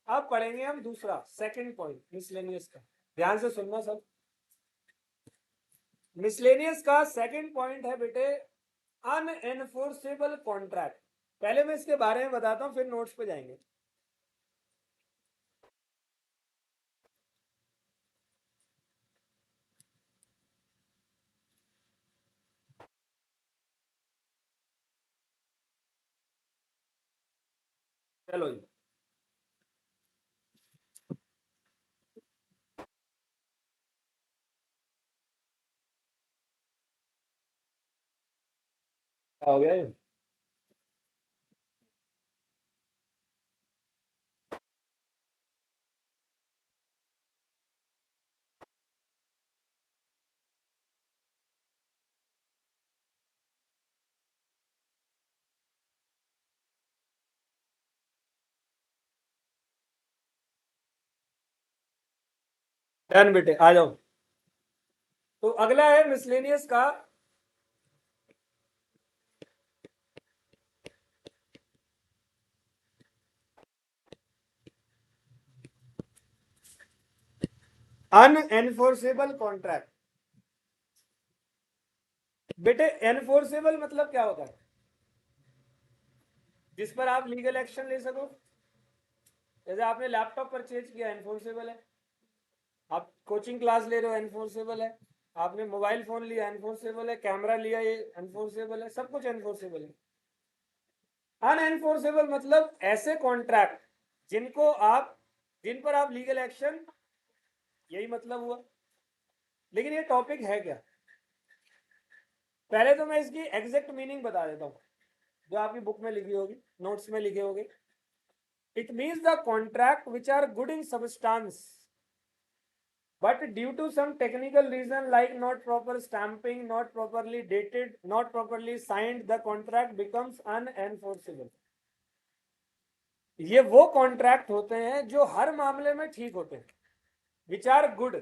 अब पढ़ेंगे हम दूसरा, सेकंड पॉइंट मिसलेनियस का, ध्यान से सुनना सब। मिसलेनियस का सेकंड पॉइंट है बेटे अनएनफोर्सेबल कॉन्ट्रैक्ट। पहले मैं इसके बारे में बताता हूं, फिर नोट्स पे जाएंगे। चलो जी, हो गया ये? डन बेटे, आ जाओ। तो अगला है मिसलेनियस का अनएनफोर्सेबल कॉन्ट्रैक्ट। बेटे एनफोर्सेबल मतलब क्या होता है? जिस पर आप लीगल एक्शन ले सको। जैसे आपने लैपटॉप परचेज किया, एनफोर्सेबल है। आप कोचिंग क्लास ले रहे हो, एनफोर्सेबल है। आपने मोबाइल फोन लिया, एनफोर्सेबल है। कैमरा लिया, ये एनफोर्सेबल है। सब कुछ एनफोर्सेबल है। अनएनफोर्सेबल मतलब ऐसे कॉन्ट्रैक्ट जिनको आप, जिन पर आप लीगल एक्शन, यही मतलब हुआ। लेकिन ये टॉपिक है क्या? पहले तो मैं इसकी एग्जैक्ट मीनिंग बता देता हूँ, जो आपकी बुक में लिखी होगी, नोट्स में लिखे होगे। It means the contract which are good in substance, but due to some technical reason like not proper stamping, not properly dated, not properly signed, the contract becomes unenforceable. ये वो contract होते हैं जो हर मामले में ठीक होते हैं, विच आर गुड,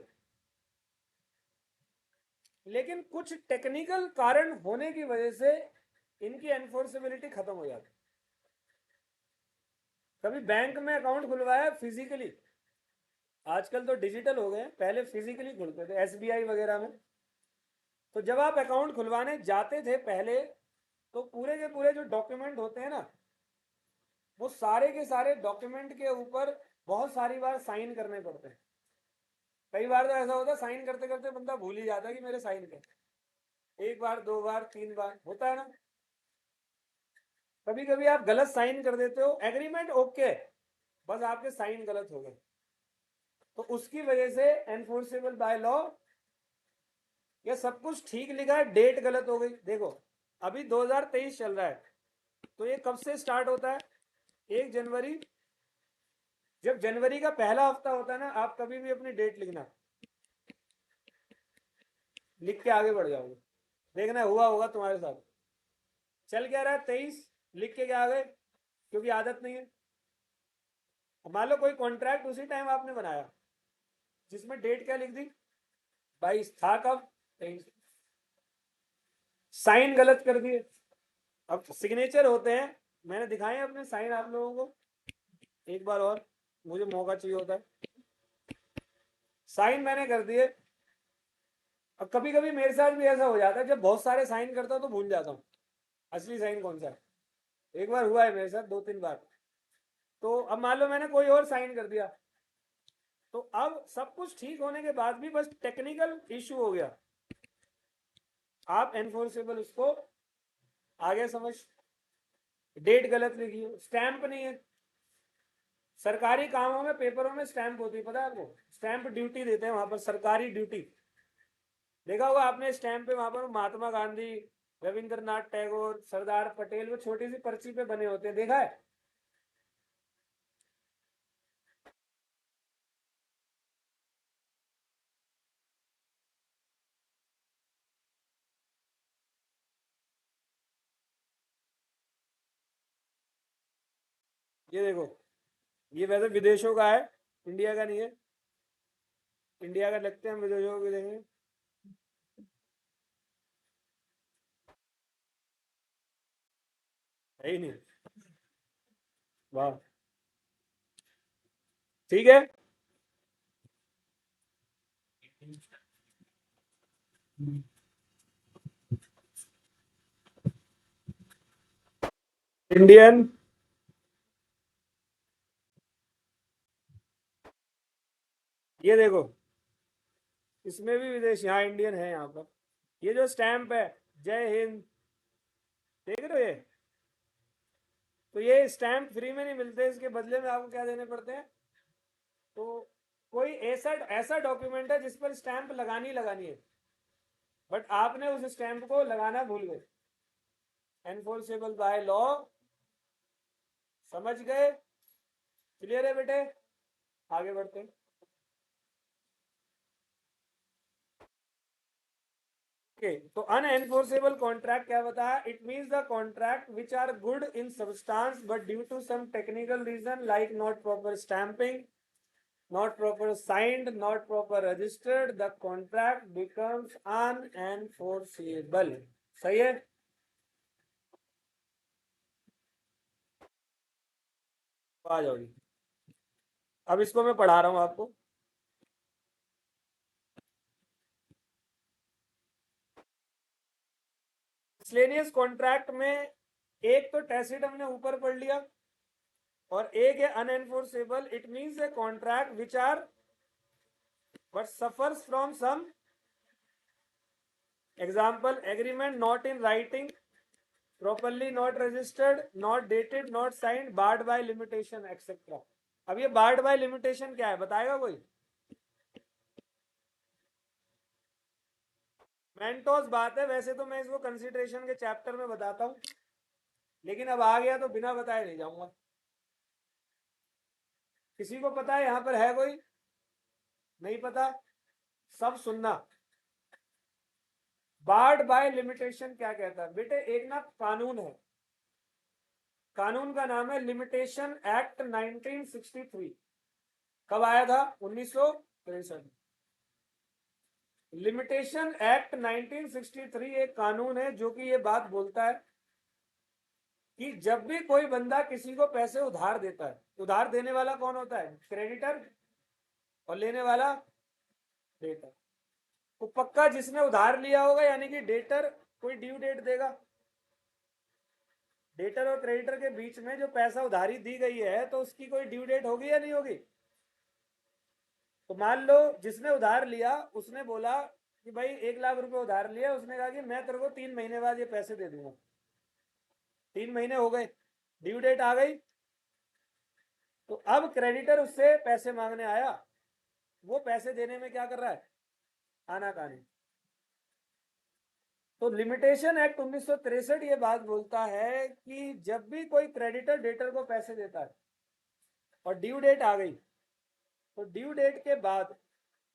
लेकिन कुछ टेक्निकल कारण होने की वजह से इनकी एनफोर्सेबिलिटी खत्म हो जाती है। कभी बैंक में अकाउंट खुलवाया फिजिकली, आजकल तो डिजिटल हो गए, पहले फिजिकली खुलते थे एसबीआई वगैरह में। तो जब आप अकाउंट खुलवाने जाते थे पहले, तो पूरे के पूरे जो डॉक्यूमेंट होते हैं ना, वो सारे के सारे डॉक्यूमेंट के ऊपर बहुत सारी बार साइन करने पड़ते हैं। कई बार तो ऐसा होता है साइन करते करते बंदा भूल ही जाता है कि मेरे साइन कर, एक बार, दो बार, तीन बार होता है ना। कभी कभी आप गलत साइन कर देते हो, एग्रीमेंट ओके, बस आपके साइन गलत हो गए, तो उसकी वजह से एनफोर्सेबल बाय लॉ, ये सब कुछ ठीक लिखा है, डेट गलत हो गई। देखो अभी 2023 चल रहा है, तो ये कब से स्टार्ट होता है? 1 जनवरी। जब जनवरी का पहला हफ्ता होता है ना, आप कभी भी अपनी डेट लिखना, लिख के आगे बढ़ जाओगे, देखना हुआ होगा तुम्हारे साथ। चल क्या रहा है 23, लिख के क्या आ गए, क्योंकि आदत नहीं है। मान लो कोई कॉन्ट्रैक्ट उसी टाइम आपने बनाया जिसमें डेट क्या लिख दी, 22 था, कब? 23। साइन गलत कर दिए। अब सिग्नेचर होते हैं, मैंने दिखाए अपने साइन आप लोगों को, एक बार और, मुझे मौका चाहिए होता है। साइन मैंने कर दिए। अब कभी कभी मेरे साथ भी ऐसा हो जाता है, जब बहुत सारे साइन करता हूँ तो भूल जाता हूँ असली साइन कौन सा है। एक बार हुआ है मेरे साथ, 2-3 बार। तो अब मान लो मैंने कोई और साइन कर दिया, तो अब सब कुछ ठीक होने के बाद भी बस टेक्निकल इश्यू हो गया, आप एनफोर्सेबल उसको आगे समझ, डेट गलत लिखी हो, स्टैंप नहीं है। सरकारी कामों में पेपरों में स्टैंप होती है, पता है आपको? स्टैंप ड्यूटी देते हैं वहां पर, सरकारी ड्यूटी। देखा होगा आपने स्टैंप पे, वहां पर महात्मा गांधी, रविंद्रनाथ टैगोर, सरदार पटेल, वो छोटी सी पर्ची पे बने होते हैं, देखा है? ये देखो, ये वैसे विदेशों का है, इंडिया का नहीं है। इंडिया का लगते हैं, विदेशों के देंगे। है ही नहीं। वाह, ठीक है। इंडियन, ये देखो, इसमें भी विदेश, यहाँ इंडियन है यहाँ पर। ये जो स्टैंप है, जय हिंद, देख रहे हो ये? तो ये स्टैंप फ्री में नहीं मिलते, इसके बदले में आपको क्या देने पड़ते हैं? तो कोई ऐसा ऐसा डॉक्यूमेंट है जिस पर स्टैंप लगानी लगानी है, बट आपने उस स्टैंप को लगाना भूल गए, एनफोर्सेबल बाय लॉ। समझ गए? क्लियर है बेटे? आगे बढ़ते हैं। Okay, तो अनएनफोर्सेबल कॉन्ट्रैक्ट क्या बताया? It means the contract which are good in substance but due to some technical reason like not proper stamping, not proper signed, not proper registered, the contract becomes unenforceable. सही है? आ जाओ जी, अब इसको मैं पढ़ा रहा हूं आपको। मिसलेनियस कॉन्ट्रैक्ट में एक तो टैसिट हमने ऊपर पढ़ लिया, और एक है unenforceable. It means a contract which are but suffers from some example, agreement not in writing, properly not registered, not dated, not signed, barred by limitation etc. अब ये बार्ड बाय लिमिटेशन क्या है, बताएगा कोई? मेंटोस बात है, वैसे तो मैं इसको कंसिडरेशन के चैप्टर में बताता हूँ, लेकिन अब आ गया तो बिना बताए नहीं जाऊंगा। किसी को पता है यहाँ पर है कोई? नहीं पता? सब सुनना। बार्ड बाय लिमिटेशन क्या कहता है बेटे? एक ना कानून है, कानून का नाम है लिमिटेशन एक्ट 1963। कब आया था? 1963। लिमिटेशन एक्ट 1963 एक कानून है जो कि ये बात बोलता है कि जब भी कोई बंदा किसी को पैसे उधार देता है, उधार देने वाला कौन होता है? क्रेडिटर, और लेने वाला डेटर। तो पक्का जिसने उधार लिया होगा यानी कि डेटर कोई ड्यू डेट देगा। डेटर और क्रेडिटर के बीच में जो पैसा उधारी दी गई है तो उसकी कोई ड्यू डेट होगी या नहीं होगी? तो मान लो जिसने उधार लिया उसने बोला कि भाई 1 लाख रुपए उधार लिया, उसने कहा कि मैं तेरे को 3 महीने बाद ये पैसे दे दूंगा। 3 महीने हो गए, ड्यू डेट आ गई, तो अब क्रेडिटर उससे पैसे मांगने आया, वो पैसे देने में क्या कर रहा है? आनाकानी। तो लिमिटेशन एक्ट 1963 ये बात बोलता है कि जब भी कोई क्रेडिटर डेटर को पैसे देता है और ड्यू डेट आ गई, तो ड्यू डेट के बाद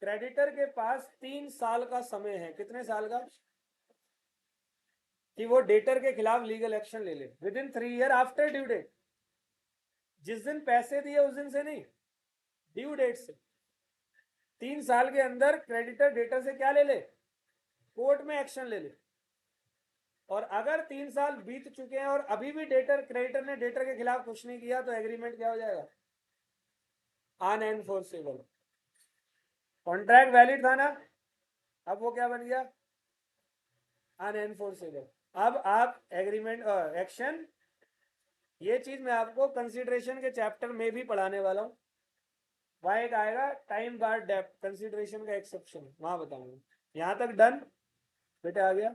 क्रेडिटर के पास 3 साल का समय है। कितने साल का? कि वो डेटर के खिलाफ लीगल एक्शन ले ले within 3 year after due date. जिस दिन पैसे दिए उस दिन से नहीं, ड्यू डेट से 3 साल के अंदर क्रेडिटर डेटर से क्या ले ले? कोर्ट में एक्शन ले ले। और अगर 3 साल बीत चुके हैं और अभी भी डेटर क्रेडिटर ने डेटर के खिलाफ कुछ नहीं किया तो एग्रीमेंट क्या हो जाएगा? अनएनफोर्सेबल। कॉन्ट्रैक्ट वैलिड था ना, अब वो क्या बन गया? अनएनफोर्सेबल। अब आप एग्रीमेंट एक्शन, ये चीज मैं आपको कंसिडरेशन के चैप्टर में भी पढ़ाने वाला हूँ। वहां एक आएगा टाइम बार डेप्थ कंसिडरेशन का एक्सेप्शन, वहां बताऊंगा। यहां तक डन बेटे? आ गया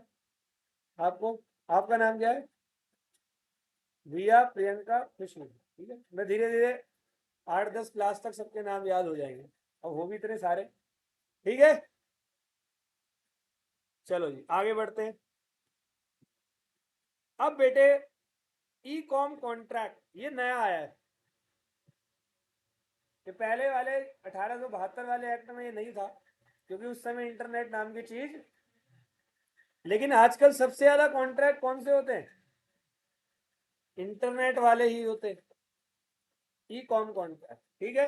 आपको? आपका नाम क्या है? रिया प्रियंका कृष्ण। ठीक है, मैं धीरे धीरे 8-10 क्लास तक सबके नाम याद हो जाएंगे, और वो भी इतने सारे। ठीक है, चलो जी आगे बढ़ते हैं। अब बेटे ई कॉम कॉन्ट्रैक्ट ये नया आया है, कि पहले वाले 1872 वाले एक्ट में ये नहीं था, क्योंकि उस समय इंटरनेट नाम की चीज। लेकिन आजकल सबसे ज्यादा कॉन्ट्रैक्ट कौन से होते हैं? इंटरनेट वाले ही होते हैं, ई कॉम कॉन्ट्रैक्ट। ठीक है,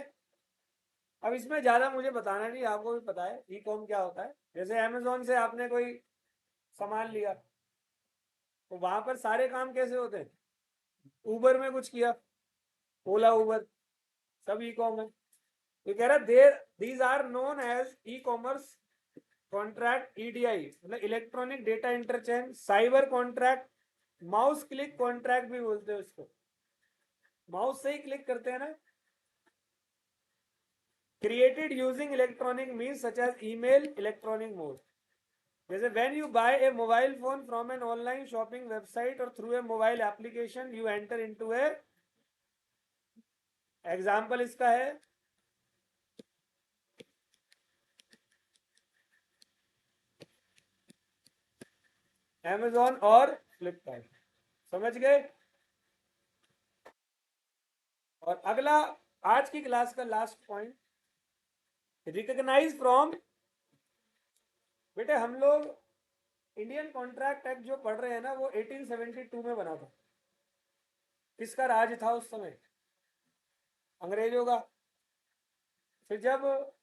अब इसमें ज्यादा मुझे बताना नहीं, आपको भी पता है ई कॉम क्या होता है। जैसे अमेजोन से आपने कोई सामान लिया, तो वहां पर सारे काम कैसे होते हैं? उबर में कुछ किया, ओला उबर, सब ई कॉम है। तो कह रहा there these are known as e commerce contract, EDI मतलब electronic data interchange, cyber contract, mouse click contract भी बोलते हैं उसको, माउस से ही क्लिक करते हैं ना। Created using electronic means such as email, electronic mode. जैसे when you buy a mobile phone from an online shopping website और through a mobile application you enter into a, example इसका है Amazon और फ्लिपकार्ट। समझ गए? और अगला आज की क्लास का लास्ट पॉइंट, रिकॉग्नाइज फ्रॉम। बेटे हम लोग इंडियन कॉन्ट्रैक्ट एक्ट जो पढ़ रहे हैं ना, वो 1872 में बना था। किसका राज था उस समय? अंग्रेजों का। फिर जब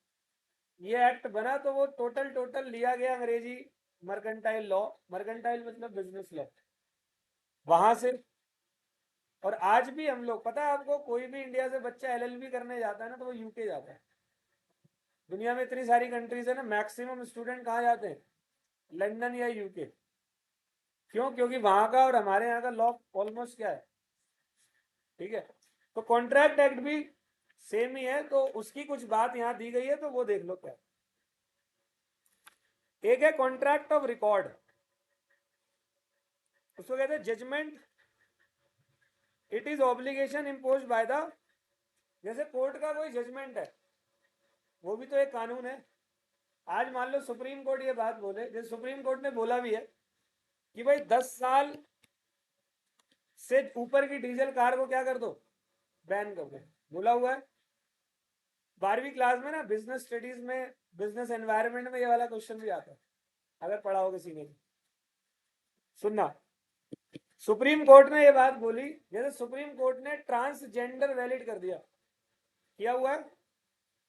ये एक्ट बना तो वो टोटल लिया गया अंग्रेजी मर्केंटाइल लॉ, मर्केंटाइल मतलब बिजनेस लॉ, वहां से। और आज भी हम लोग, पता है आपको, कोई भी इंडिया से बच्चा एलएलबी करने जाता है ना तो वो यूके जाता है। दुनिया में इतनी सारी कंट्रीज है ना, मैक्सिमम स्टूडेंट कहाँ जाते हैं? लंदन या यूके। क्यों? क्योंकि वहां का और हमारे यहाँ का लॉ ऑलमोस्ट क्या है? ठीक है, तो कॉन्ट्रैक्ट एक्ट भी सेम ही है, तो उसकी कुछ बात यहाँ दी गई है, तो वो देख लो क्या। एक है कॉन्ट्रैक्ट ऑफ रिकॉर्ड, उसको कहते हैं judgment. It is obligation impose by the, जैसे कोर्ट का कोई जजमेंट है, वो भी तो एक कानून है। आज मान लो सुप्रीम कोर्ट ये बात बोले, जैसे सुप्रीम कोर्ट ने बोला भी है कि भाई 10 साल से ऊपर की डीजल कार को क्या कर दो? बैन कर दो, बोला हुआ है। 12वीं क्लास में ना बिजनेस स्टडीज में, बिजनेस एनवायरनमेंट में ये वाला क्वेश्चन भी आता है, अगर पढ़ा हो किसी ने। सुनना, सुप्रीम कोर्ट ने ये बात बोली, जैसे सुप्रीम कोर्ट ने ट्रांसजेंडर वैलिड कर दिया, किया हुआ है,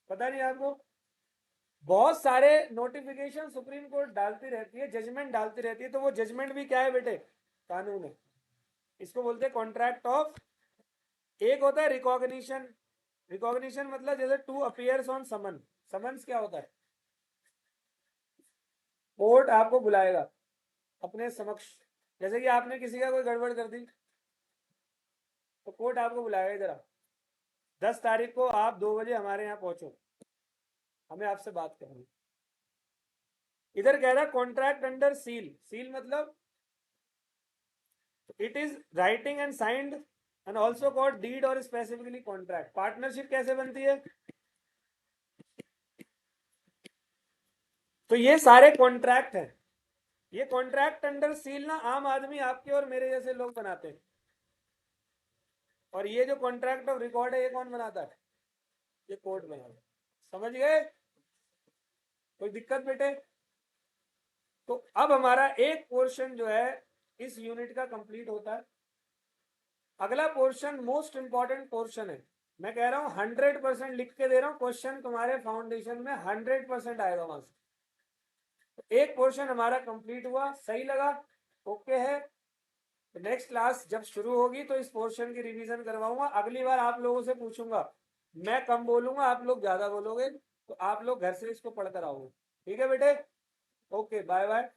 पता नहीं आपको? बहुत सारे नोटिफिकेशन सुप्रीम कोर्ट डालती रहती है, जजमेंट डालती रहती है, तो वो जजमेंट भी क्या है बेटे? कानून है। इसको बोलते हैं कॉन्ट्रैक्ट ऑफ। एक होता है रिकॉग्निशन। रिकॉग्निशन मतलब जैसे to appears on summon. Summons क्या होता है? कोर्ट आपको बुलाएगा अपने समक्ष, जैसे कि आपने किसी का कोई गड़बड़ कर दी तो कोर्ट आपको बुलाएगा, इधर 10 तारीख को आप 2 बजे हमारे यहाँ पहुंचो, हमें आपसे बात करनी। इधर कह रहा कॉन्ट्रैक्ट अंडर सील। सील मतलब it is writing and signed and also called deed और स्पेसिफिकली कॉन्ट्रैक्ट। पार्टनरशिप कैसे बनती है? तो ये सारे कॉन्ट्रैक्ट हैं। ये कॉन्ट्रैक्ट अंडर सील ना आम आदमी आपके और मेरे जैसे लोग बनाते हैं, और ये जो कॉन्ट्रैक्ट ऑफ रिकॉर्ड है ये कौन बनाता है? ये कोर्ट बनाता है। समझ गए? कोई दिक्कत बेटे? तो अब हमारा एक पोर्शन जो है इस यूनिट का कंप्लीट होता है। अगला पोर्शन मोस्ट इंपॉर्टेंट पोर्शन है। मैं कह रहा हूं 100% लिख के दे रहा हूं, क्वेश्चन तुम्हारे फाउंडेशन में 100% आएगा वहां से। तो एक पोर्शन हमारा कंप्लीट हुआ, सही लगा? ओके है? तो नेक्स्ट क्लास जब शुरू होगी तो इस पोर्शन की रिवीजन करवाऊंगा। अगली बार आप लोगों से पूछूंगा, मैं कम बोलूंगा, आप लोग ज्यादा बोलोगे, तो आप लोग घर से इसको पढ़कर आओगे। ठीक है बेटे? Okay, bye bye.